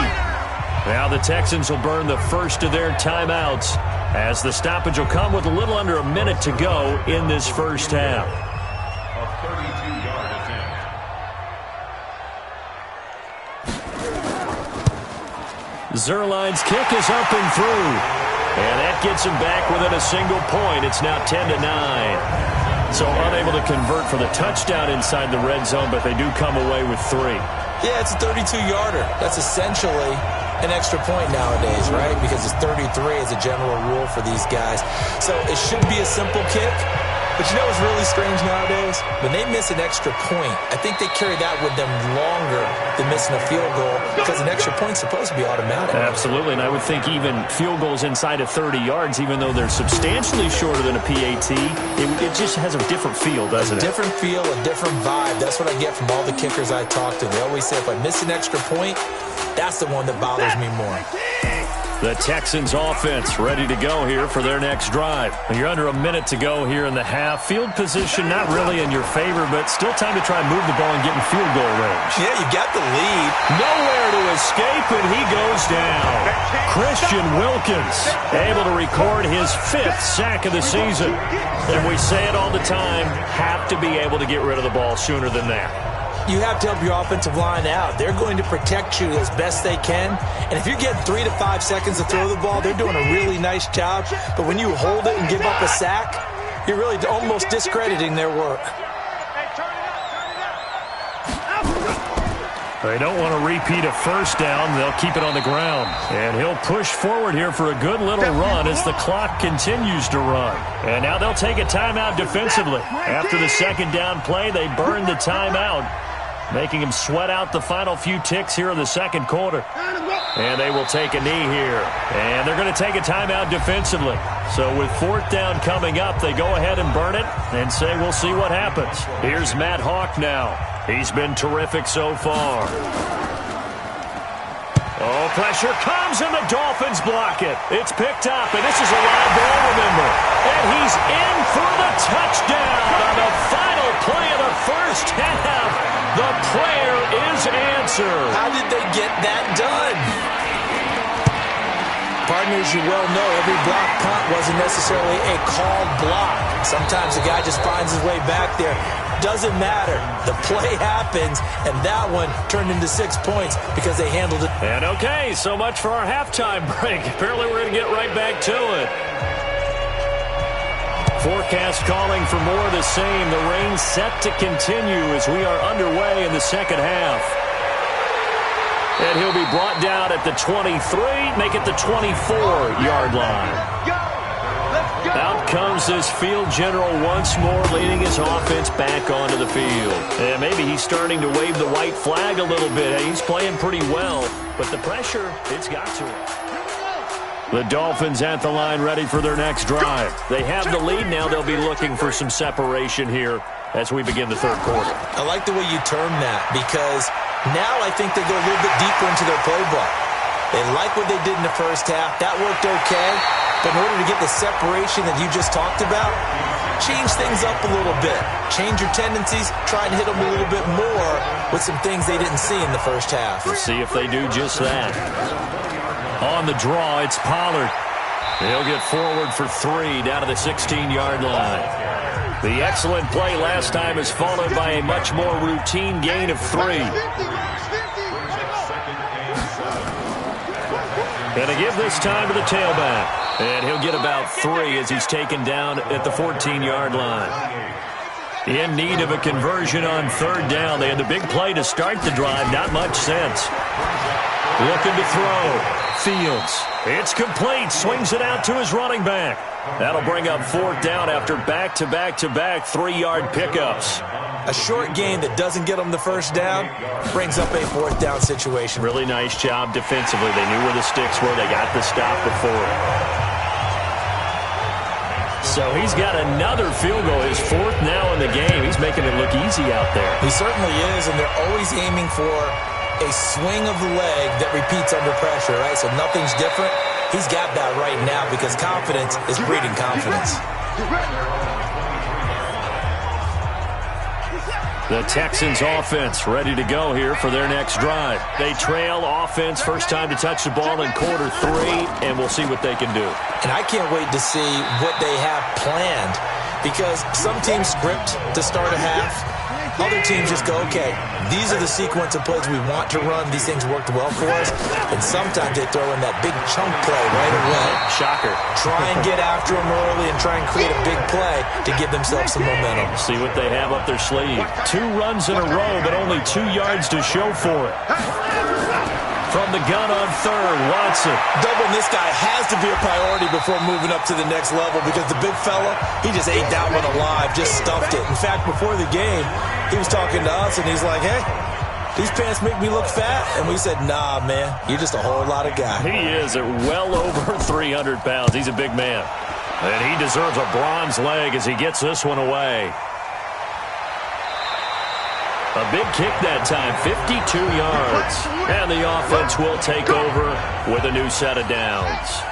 Now the Texans will burn the first of their timeouts as the stoppage will come with a little under a minute to go in this first half. Zerline's kick is up and through. And that gets him back within a single point. It's now 10-9. So unable to convert for the touchdown inside the red zone, but they do come away with 3. Yeah, it's a 32-yarder. That's essentially an extra point nowadays, right? Because it's 33 as a general rule for these guys. So it should be a simple kick. But you know what's really strange nowadays? When they miss an extra point, I think they carry that with them longer than missing a field goal because an extra point's supposed to be automatic. Absolutely, and I would think even field goals inside of 30 yards, even though they're substantially shorter than a PAT, it just has a different feel, doesn't it? A different feel, a different vibe. That's what I get from all the kickers I talk to. They always say if I miss an extra point, that's the one that bothers me more. The Texans offense ready to go here for their next drive. You're under a minute to go here in the half. Field position not really in your favor, but still time to try and move the ball and get in field goal range. Yeah, you got the lead. Nowhere to escape, and he goes down. Christian Wilkins able to record his 5th sack of the season. And we say it all the time, have to be able to get rid of the ball sooner than that. You have to help your offensive line out. They're going to protect you as best they can. And if you're getting 3 to 5 seconds to throw the ball, they're doing a really nice job. But when you hold it and give up a sack, you're really almost discrediting their work. They don't want to repeat a first down. They'll keep it on the ground. And he'll push forward here for a good little run as the clock continues to run. And now they'll take a timeout defensively. After the 2nd down play, they burn the timeout. making him sweat out the final few ticks here in the second quarter. And they will take a knee here. And they're going to take a timeout defensively. So with fourth down coming up, they go ahead and burn it and say we'll see what happens. Here's Matt Hawk now. He's been terrific so far. Oh, pressure comes, and the Dolphins block it. It's picked up, and this is a live ball, remember. And he's in for the touchdown on the final play of the first half. The prayer is answered. How did they get that done? Partners, you well know, every block punt wasn't necessarily a called block. Sometimes the guy just finds his way back there. Doesn't matter. The play happens, and that one turned into 6 points because they handled it. And okay, so much for our halftime break. Apparently we're going to get right back to it. Forecast calling for more of the same. The rain set to continue as we are underway in the second half. And he'll be brought down at the 23, make it the 24-yard line. Out comes this field general once more, leading his offense back onto the field. And maybe he's starting to wave the white flag a little bit. He's playing pretty well, but the pressure, it's got to him. The Dolphins at the line ready for their next drive. They have the lead now. They'll be looking for some separation here as we begin the third quarter. I like the way you term that because now I think they go a little bit deeper into their playbook. They like what they did in the first half. That worked okay. But in order to get the separation that you just talked about, change things up a little bit. Change your tendencies. Try and hit them a little bit more with some things they didn't see in the first half. We'll see if they do just that. On the draw, it's Pollard. He'll get forward for 3 down to the 16-yard line. The excellent play last time is followed by a much more routine gain of 3. And to give this time to the tailback. And he'll get about 3 as he's taken down at the 14-yard line. In need of a conversion on third down. They had the big play to start the drive. Not much sense. Looking to throw. Fields. It's complete. Swings it out to his running back. That'll bring up fourth down after back-to-back-to-back 3-yard pickups. A short gain that doesn't get them the first down brings up a fourth down situation. Really nice job defensively. They knew where the sticks were. They got the stop before. So he's got another field goal. His fourth now in the game. He's making it look easy out there. He certainly is, and they're always aiming for a swing of the leg that repeats under pressure, right? So nothing's different. He's got that right now because confidence is breeding confidence. The Texans offense ready to go here for their next drive. They trail offense, first time to touch the ball in quarter 3, and we'll see what they can do. And I can't wait to see what they have planned because some teams script to start a half. Other teams just go, okay, these are the sequence of plays we want to run. These things worked well for us. And sometimes they throw in that big chunk play right away. Shocker. Try and get after them early and try and create a big play to give themselves some momentum. See what they have up their sleeve. 2 runs in a row, but only 2 yards to show for it. From the gun on third, Watson. Doubling this guy has to be a priority before moving up to the next level because the big fella, he just ate that one alive, just stuffed it. In fact, before the game, he was talking to us, and he's like, hey, these pants make me look fat. And we said, nah, man, you're just a whole lot of guy. He is at well over 300 pounds. He's a big man. And he deserves a bronze leg as he gets this one away. A big kick that time, 52 yards. And the offense will take over with a new set of downs.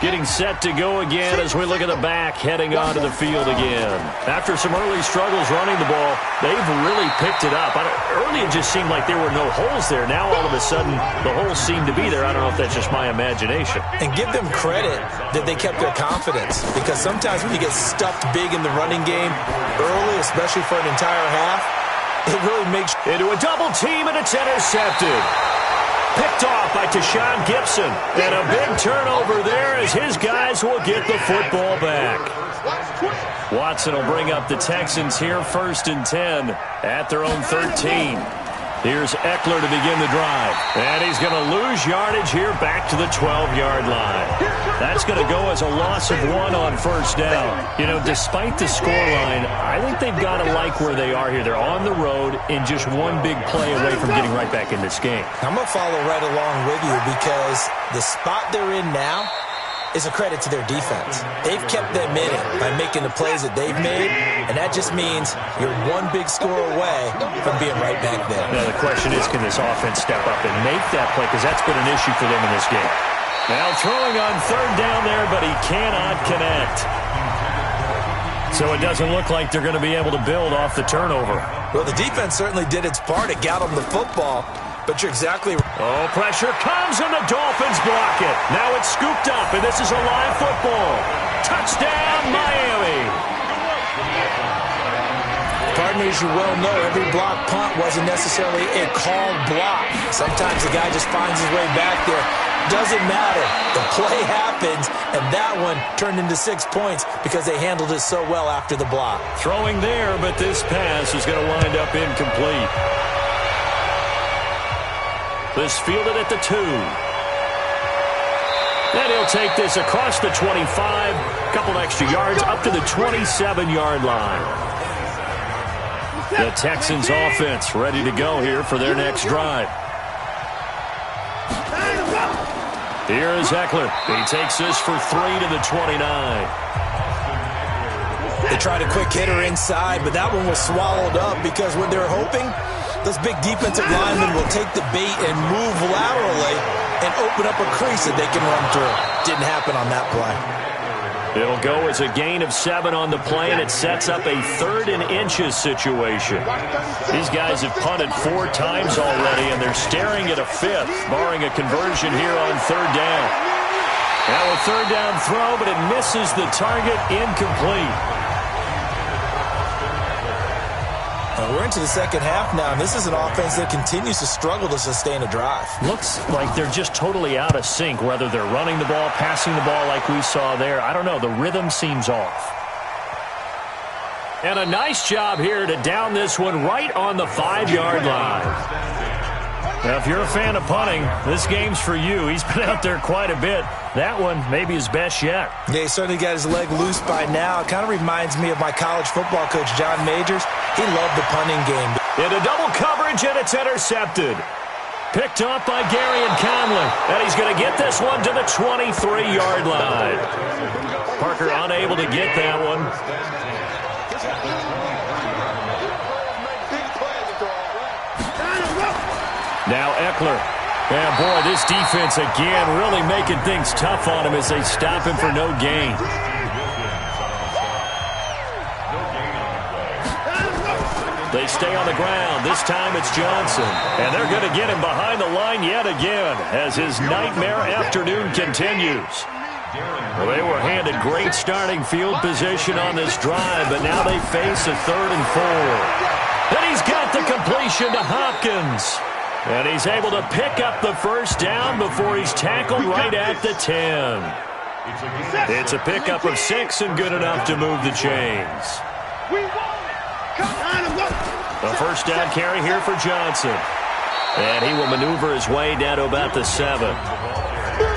Getting set to go again as we look at the back, heading onto the field again. After some early struggles running the ball, they've really picked it up. Early it just seemed like there were no holes there. Now all of a sudden, the holes seem to be there. I don't know if that's just my imagination. And give them credit that they kept their confidence. Because sometimes when you get stuffed big in the running game early, especially for an entire half, it really makes... Into a double team, and it's intercepted. Picked off by Tashawn Gibson. And a big turnover there as his guys will get the football back. Watson will bring up the Texans here, 1st and 10 at their own 13. Here's Eckler to begin the drive. And he's going to lose yardage here back to the 12-yard line. That's going to go as a loss of 1 on first down. You know, despite the scoreline, I think they've got to like where they are here. They're on the road and just one big play away from getting right back in this game. I'm going to follow right along with you because the spot they're in now is a credit to their defense. They've kept them in it by making the plays that they've made, and that just means you're one big score away from being right back there. Now the question is, can this offense step up and make that play? Because that's been an issue for them in this game. Now throwing on third down there, but he cannot connect. So it doesn't look like they're going to be able to build off the turnover. Well, the defense certainly did its part. It got them the football, but you're exactly right. Oh, pressure comes, and the Dolphins block it. Now it's scooped up, and this is a live football. Touchdown, Miami. Partners, you well know, every block punt wasn't necessarily a called block. Sometimes the guy just finds his way back there. Doesn't matter. The play happens, and that one turned into 6 points because they handled it so well after the block. Throwing there, but this pass is going to wind up incomplete. This fielded at the 2. And he'll take this across the 25. Couple extra yards up to the 27-yard line. The Texans offense ready to go here for their next drive. Here is Eckler. He takes this for 3 to the 29. They tried a quick hitter inside, but that one was swallowed up because what they're hoping, those big defensive linemen will take the bait and move laterally and open up a crease that they can run through. Didn't happen on that play. It'll go as a gain of 7 on the play, and it sets up a 3rd and inches situation. These guys have punted 4 times already, and they're staring at a 5th, barring a conversion here on 3rd down. Now a 3rd down throw, but it misses the target, incomplete. We're into the second half now, and this is an offense that continues to struggle to sustain a drive. Looks like they're just totally out of sync, whether they're running the ball, passing the ball like we saw there. I don't know. The rhythm seems off. And a nice job here to down this one right on the 5-yard line. Now, if you're a fan of punting, this game's for you. He's been out there quite a bit. That one maybe his best yet. Yeah, he certainly got his leg loose by now. It kind of reminds me of my college football coach, John Majors. He loved the punting game. Into double coverage, and it's intercepted. Picked up by Gary and Conley. And he's going to get this one to the 23-yard line. Parker unable to get that one. Now Eckler. And boy, this defense again really making things tough on him as they stop him for no gain. They stay on the ground. This time it's Johnson. And they're going to get him behind the line yet again as his nightmare afternoon continues. Well, they were handed great starting field position on this drive, but now they face a 3rd and 4. And he's got the completion to Hopkins. And he's able to pick up the first down before he's tackled right at the 10. It's a pickup of 6 and good enough to move the chains. A first down carry here for Johnson. And he will maneuver his way down to about the 7.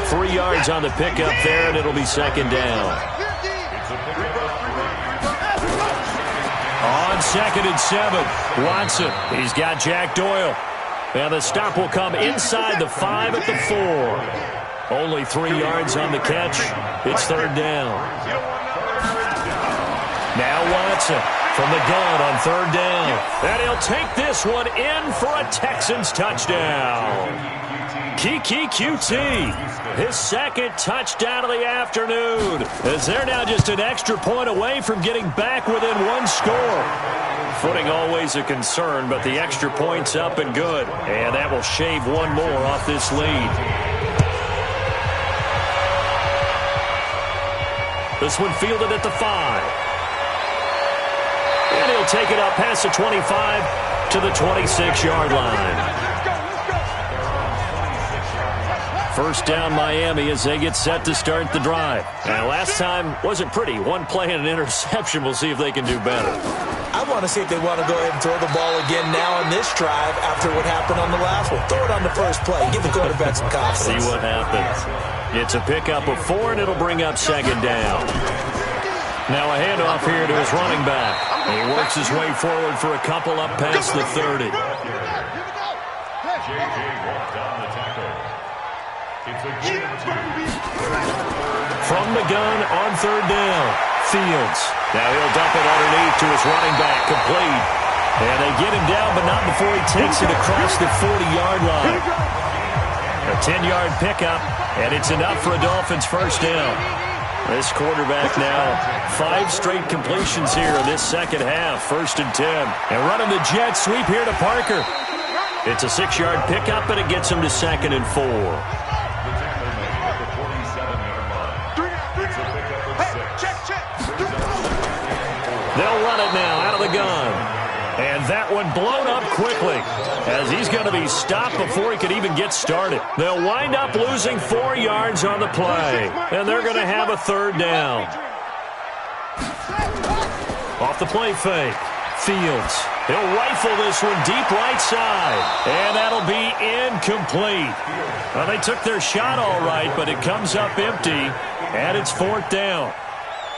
3 yards on the pickup there, and it'll be 2nd down. On 2nd and 7, Watson. He's got Jack Doyle. And the stop will come inside the 5 at the 4. Only 3 yards on the catch. It's 3rd down. Now Watson from the gun on 3rd down. And he'll take this one in for a Texans touchdown. Kiki QT, his 2nd touchdown of the afternoon, as they're now just an extra point away from getting back within 1 score. Footing always a concern, but the extra point's up and good. And that will shave 1 more off this lead. This one fielded at the 5. And he'll take it up past the 25 to the 26-yard line. First down Miami as they get set to start the drive. Now last time wasn't pretty. 1 play and an interception. We'll see if they can do better. I want to see if they want to go ahead and throw the ball again now on this drive after what happened on the last one. Throw it on the first play. Give the quarterback some confidence. See what happens. It's a pickup of 4, and it'll bring up second down. Now a handoff here to his running back. He works his way forward for a couple up past the 30. From the gun on third down, Fields. Now he'll dump it underneath to his running back, complete. And they get him down, but not before he takes it across the 40-yard line. A 10-yard pickup, and it's enough for a Dolphins first down. This quarterback now, 5 straight completions here in this second half, 1st and 10. And running the jet sweep here to Parker. It's a 6-yard pickup, and it gets him to 2nd and 4. They'll run it now out of the gun. And that one blown up quickly as he's going to be stopped before he could even get started. They'll wind up losing 4 yards on the play, and they're going to have a third down. Off the play fake, Fields. He'll rifle this one deep right side, and that'll be incomplete. Well, they took their shot all right, but it comes up empty, and it's 4th down.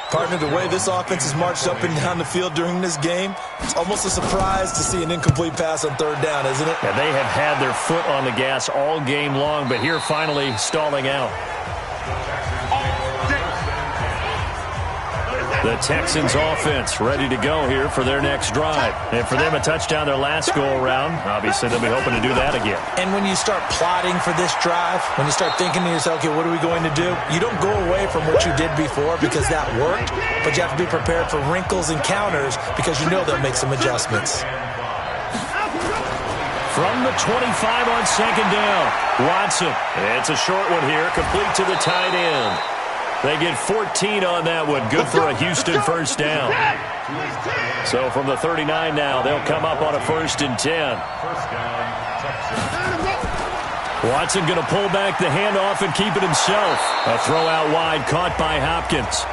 Partner, the way this offense has marched up and down the field during this game, it's almost a surprise to see an incomplete pass on third down, isn't it? And they have had their foot on the gas all game long, but here finally stalling out. The Texans offense ready to go here for their next drive. And for them, a touchdown their last go-around. Obviously, they'll be hoping to do that again. And when you start plotting for this drive, when you start thinking to yourself, okay, what are we going to do? You don't go away from what you did before because that worked, but you have to be prepared for wrinkles and counters because you know they'll make some adjustments. From the 25 on second down, Watson. It's a short one here, complete to the tight end. They get 14 on that one. Good for a Houston first down. So from the 39 now, they'll come up on a 1st and 10. Watson going to pull back the handoff and keep it himself. A throw out wide caught by Hopkins.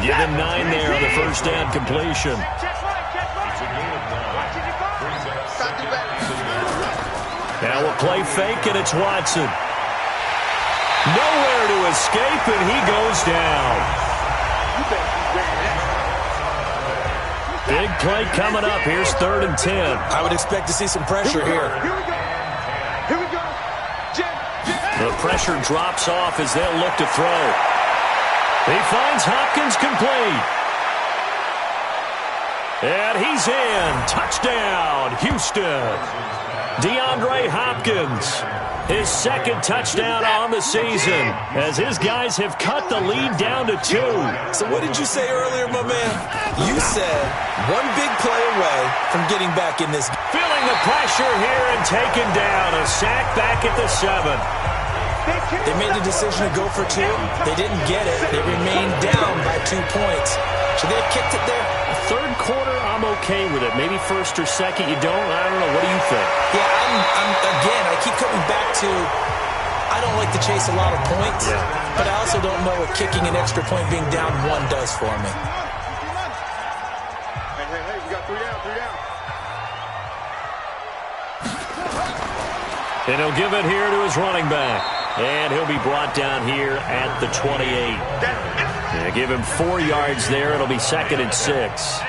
Give him 9 there on the first down completion. Now we'll play fake, and it's Watson. Nowhere to escape, and he goes down. Big play coming up. Here's 3rd and 10. I would expect to see some pressure here. The pressure drops off as they'll look to throw. He finds Hopkins complete. And he's in. Touchdown, Houston. DeAndre Hopkins. His 2nd touchdown on the season as his guys have cut the lead down to 2. So what did you say earlier, my man? You said one big play away from getting back in this. Feeling the pressure here and taken down. A sack back at the 7. They made the decision to go for 2. They didn't get it. They remained down by 2 points. Should they have kicked it there? Third quarter, I'm okay with it. Maybe 1st or 2nd, you don't? I don't know. What do you think? Yeah, again, I keep coming back to I don't like to chase a lot of points, but I also don't know what kicking an extra point being down 1 does for me. Hey, we got 3 down, 3 down. And he'll give it here to his running back. And he'll be brought down here at the 28. Yeah, give him 4 yards there. It'll be 2nd and 6.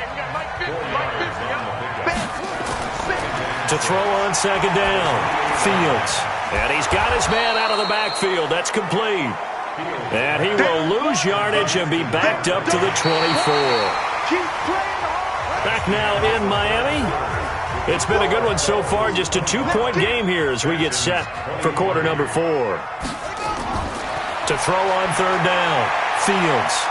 To throw on second down, Fields. And he's got his man out of the backfield. That's complete. And he will lose yardage and be backed up to the 24. Back now in Miami. It's been a good one so far. Just a 2-point game here as we get set for quarter number 4. To throw on third down, Fields.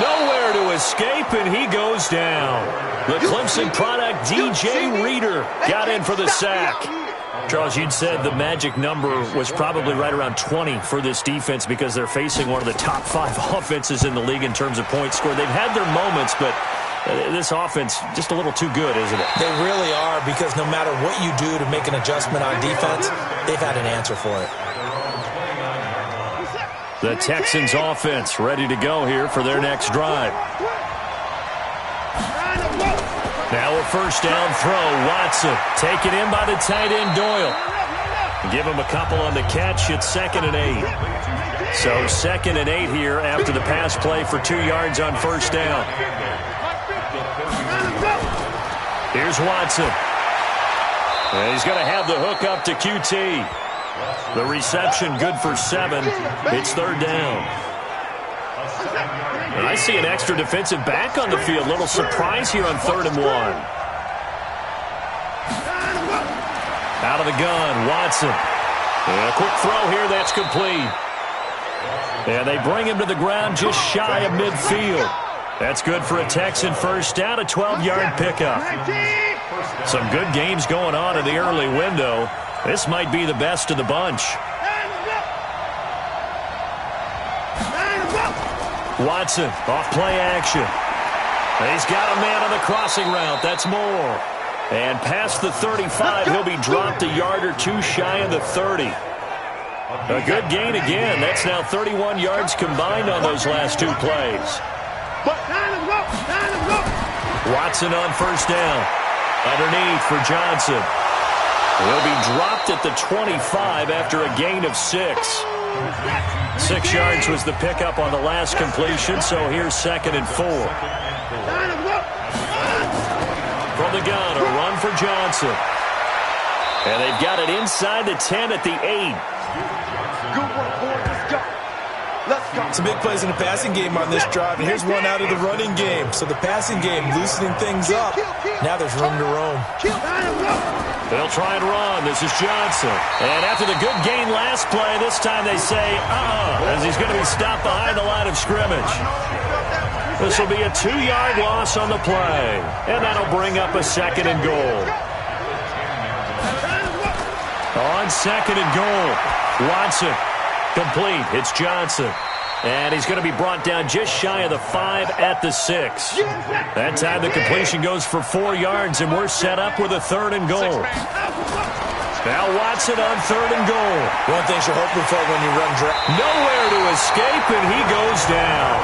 Nowhere to escape, and he goes down. The Clemson product, DJ Reader, got in for the sack. Charles, you'd said the magic number was probably right around 20 for this defense because they're facing one of the top 5 offenses in the league in terms of points scored. They've had their moments, but this offense just a little too good, isn't it? They really are, because no matter what you do to make an adjustment on defense, they've had an answer for it. The Texans offense ready to go here for their next drive. first down throw. Watson taken in by the tight end Doyle. Give him a couple on the catch. It's 2nd and 8. So 2nd and 8 here after the pass play for 2 yards on first down. Here's Watson. And he's going to have the hook up to QT. The reception good for 7. It's 3rd down. And I see an extra defensive back on the field. Little surprise here on 3rd and 1. Out of the gun, Watson. And a quick throw here, that's complete. And they bring him to the ground just shy of midfield. That's good for a Texan first down, a 12-yard pickup. Some good games going on in the early window. This might be the best of the bunch. Watson, off play action. He's got a man on the crossing route. That's Moore. And past the 35, he'll be dropped a yard or 2 shy of the 30. A good gain again. That's now 31 yards combined on those last 2 plays. Watson on first down. Underneath for Johnson. He'll be dropped at the 25 after a gain of 6. 6 yards was the pickup on the last completion, so here's 2nd and 4. From the gun, a run for Johnson. And they've got it inside the 10 at the 8. Some big plays in the passing game on this drive, and here's one out of the running game. So the passing game loosening things up. Now there's room to roam. They'll try and run. This is Johnson. And after the good gain last play, this time they say, as he's going to be stopped behind the line of scrimmage. This will be a 2-yard loss on the play. And that'll bring up a 2nd and goal. On 2nd and goal, Watson. Complete. It's Johnson. And he's going to be brought down just shy of the 5 at the 6. That time the completion goes for 4 yards, and we're set up with a 3rd and goal. Now Watson on 3rd and goal. One thing you're hoping for when you run draft. Nowhere to escape, and he goes down.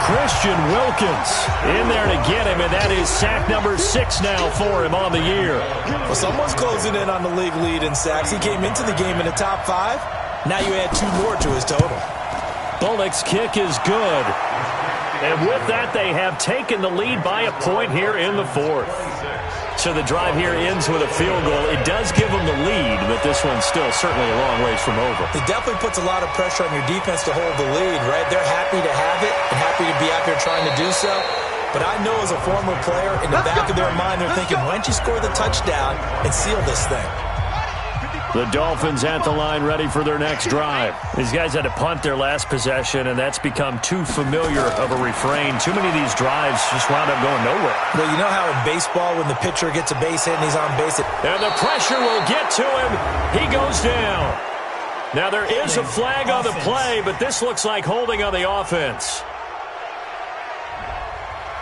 Christian Wilkins in there to get him, and that is sack number 6 now for him on the year. Well, someone's closing in on the league lead in sacks. He came into the game in the top 5. Now you add 2 more to his total. Bullock's kick is good. And with that, they have taken the lead by a point here in the 4th. So the drive here ends with a field goal. It does give them the lead, but this one's still certainly a long ways from over. It definitely puts a lot of pressure on your defense to hold the lead, right? They're happy to have it and happy to be out there trying to do so. But I know as a former player, in the back of their mind, they're thinking, why don't you score the touchdown and seal this thing? The Dolphins at the line ready for their next drive. These guys had to punt their last possession, and that's become too familiar of a refrain. Too many of these drives just wound up going nowhere. Well, you know how in baseball when the pitcher gets a base hit and he's on base. And the pressure will get to him. He goes down. Now there is a flag on the play, but this looks like holding on the offense.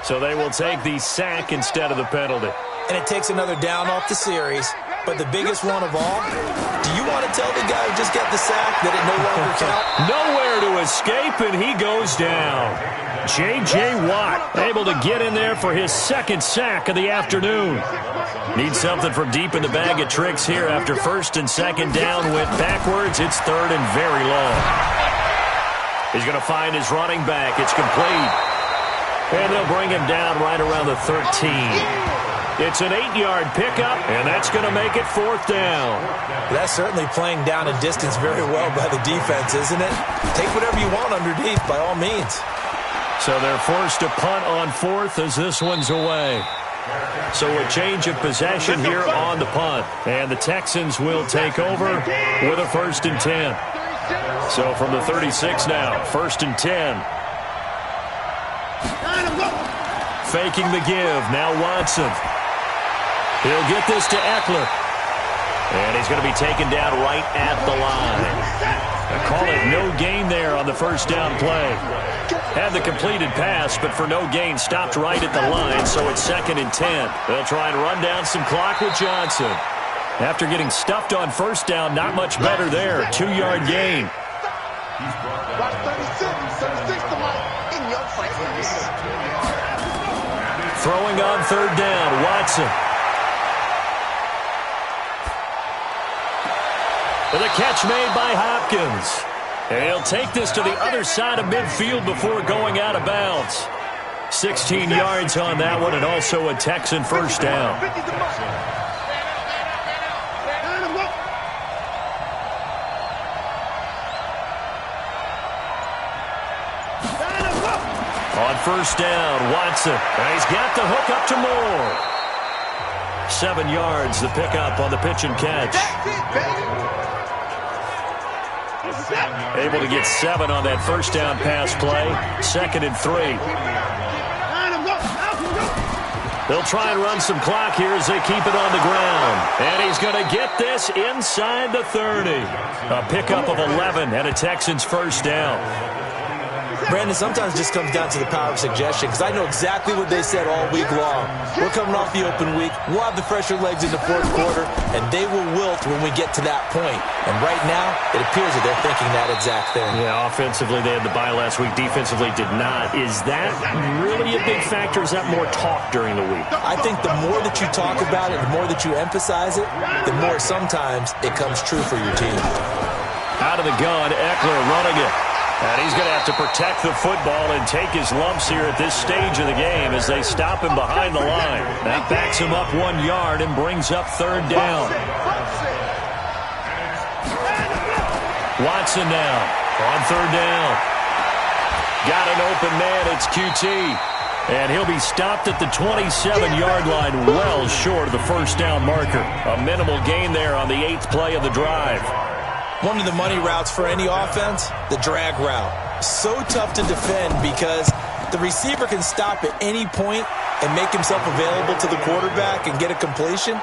So they will take the sack instead of the penalty. And it takes another down off the series. But the biggest one of all, do you want to tell the guy who just got the sack that it no longer counts? Nowhere to escape, and he goes down. J.J. Watt able to get in there for his 2nd sack of the afternoon. Needs something from deep in the bag of tricks here after 1st and 2nd down went backwards. It's 3rd and very long. He's going to find his running back. It's complete. And they'll bring him down right around the 13. It's an 8-yard pickup, and that's going to make it 4th down. That's certainly playing down a distance very well by the defense, isn't it? Take whatever you want underneath, by all means. So they're forced to punt on 4th as this one's away. So a change of possession here on the punt. And the Texans will take over with a 1st and 10. So from the 36 now, 1st and 10. Faking the give, now Watson. He'll get this to Eckler. And he's going to be taken down right at the line. I call it no gain there on the 1st down play. Had the completed pass, but for no gain, stopped right at the line, so it's 2nd and 10. They'll try and run down some clock with Johnson. After getting stuffed on 1st down, not much better there. 2-yard gain. Throwing on 3rd down, Watson. The catch made by Hopkins. And he'll take this to the other side of midfield before going out of bounds. 16 yards on that one, and also a Texan first down. On first down, Watson. And he's got the hook up to Moore. 7 yards, the pickup on the pitch and catch. Able to get 7 on that first down pass play. 2nd and 3. They'll try and run some clock here as they keep it on the ground. And he's going to get this inside the 30. A pickup of 11 and a Texans first down. Brandon, sometimes it just comes down to the power of suggestion, because I know exactly what they said all week long. We're coming off the open week. We'll have the fresher legs in the fourth quarter, and they will wilt when we get to that point. And right now, it appears that they're thinking that exact thing. Yeah, offensively, they had the bye last week. Defensively, did not. Is that really a big factor? Is that more talk during the week? I think the more that you talk about it, the more that you emphasize it, the more sometimes it comes true for your team. Out of the gun, Eckler running it. And he's going to have to protect the football and take his lumps here at this stage of the game as they stop him behind the line. That backs him up 1 yard and brings up 3rd down. Watson now on 3rd down. Got an open man. It's QT. And he'll be stopped at the 27-yard line, well short of the first down marker. A minimal gain there on the 8th play of the drive. One of the money routes for any offense, the drag route. So tough to defend because the receiver can stop at any point and make himself available to the quarterback and get a completion.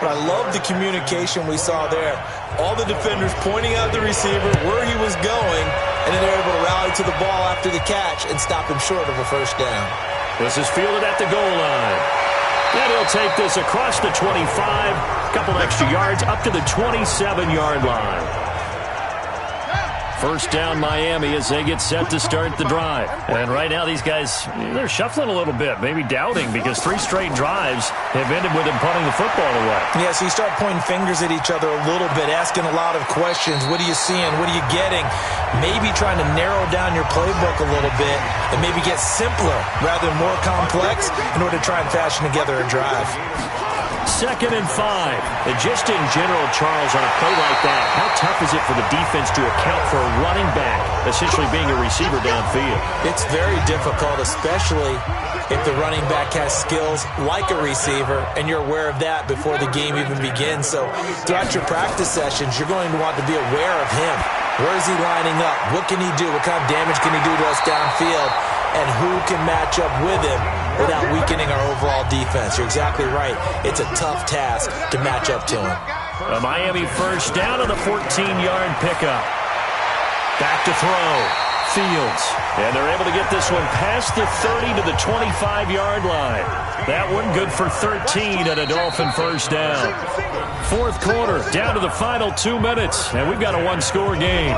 But I love the communication we saw there. All the defenders pointing out the receiver, where he was going, and then they're able to rally to the ball after the catch and stop him short of a first down. This is fielded at the goal line. And he'll take this across the 25, a couple extra yards up to the 27-yard line. First down Miami as they get set to start the drive. And right now these guys, they're shuffling a little bit, maybe doubting, because 3 straight drives have ended with them punting the football away. Yeah, so you start pointing fingers at each other a little bit, asking a lot of questions. What are you seeing? What are you getting? Maybe trying to narrow down your playbook a little bit and maybe get simpler rather than more complex in order to try and fashion together a drive. 2nd and 5. And just in general, Charles, on a play like that, how tough is it for the defense to account for a running back essentially being a receiver downfield? It's very difficult, especially if the running back has skills like a receiver, and you're aware of that before the game even begins. So throughout your practice sessions, you're going to want to be aware of him. Where is he lining up? What can he do? What kind of damage can he do to us downfield? And who can match up with him without weakening our overall defense? You're exactly right. It's a tough task to match up to him. A Miami first down on the 14-yard pickup. Back to throw. Fields. And they're able to get this one past the 30 to the 25-yard line. That one good for 13 and a Dolphin first down. Fourth quarter, down to the final 2 minutes, and we've got a 1-score game.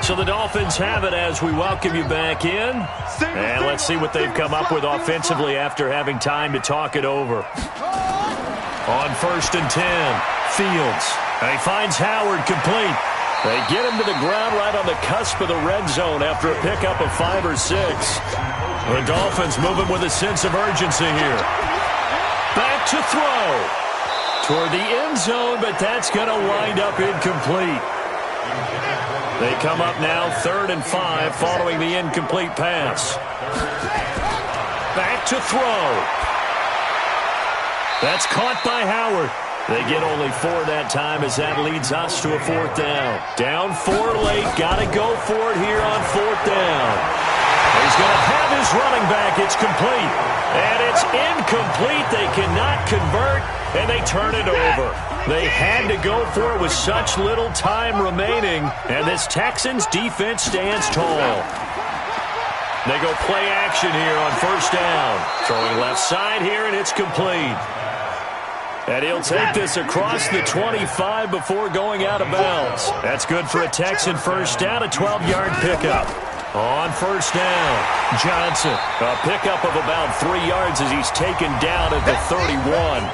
So the Dolphins have it as we welcome you back in. And let's see what they've come up with offensively after having time to talk it over. On 1st and 10, Fields. And he finds Howard complete. They get him to the ground right on the cusp of the red zone after a pickup of 5 or 6. The Dolphins moving with a sense of urgency here. Back to throw. Toward the end zone, but that's going to wind up incomplete. They come up now 3rd and 5 following the incomplete pass. Back to throw. That's caught by Howard. They get only 4 that time as that leads us to a 4th down. Down 4 late. Got to go for it here on 4th down. He's going to have his running back. It's complete. And it's incomplete. They cannot convert, and they turn it over. They had to go for it with such little time remaining, and this Texans defense stands tall. They go play action here on 1st down. Throwing left side here, and it's complete. And he'll take this across the 25 before going out of bounds. That's good for a Texan first down, a 12-yard pickup. On 1st down, Johnson. A pickup of about 3 yards as he's taken down at the 31.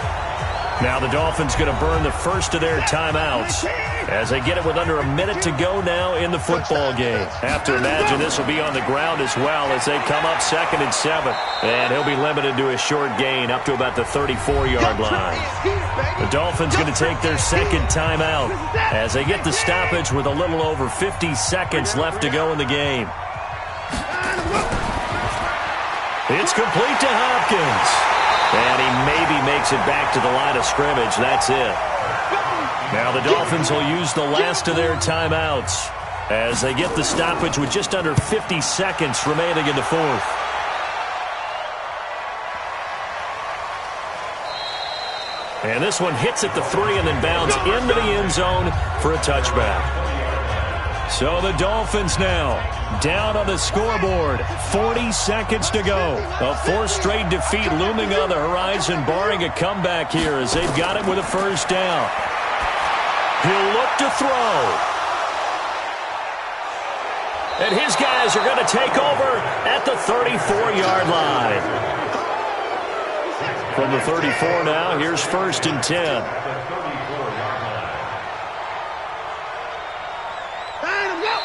Now the Dolphins going to burn the first of their timeouts as they get it with under a minute to go now in the football game. Have to imagine this will be on the ground as well as they come up 2nd and 7. And he'll be limited to a short gain up to about the 34-yard line. The Dolphins going to take their second timeout as they get the stoppage with a little over 50 seconds left to go in the game. It's complete to Hopkins. And he maybe makes it back to the line of scrimmage. That's it. Now the Dolphins will use the last of their timeouts as they get the stoppage with just under 50 seconds remaining in the fourth. And this one hits at the 3 and then bounds into the end zone for a touchback. So the Dolphins now down on the scoreboard. 40 seconds to go. A 4th straight defeat looming on the horizon, barring a comeback here as they've got it with a first down. He'll look to throw. And his guys are going to take over at the 34-yard line. From the 34 now, here's 1st and 10.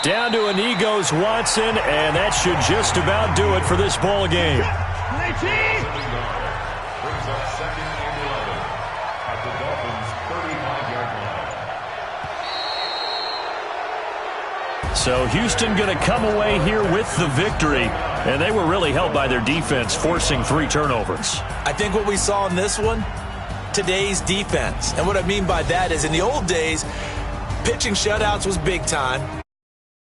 Down to Inigos Watson, and that should just about do it for this ball game. So Houston going to come away here with the victory, and they were really helped by their defense, forcing 3 turnovers. I think what we saw in this one, today's defense. And what I mean by that is in the old days, pitching shutouts was big time.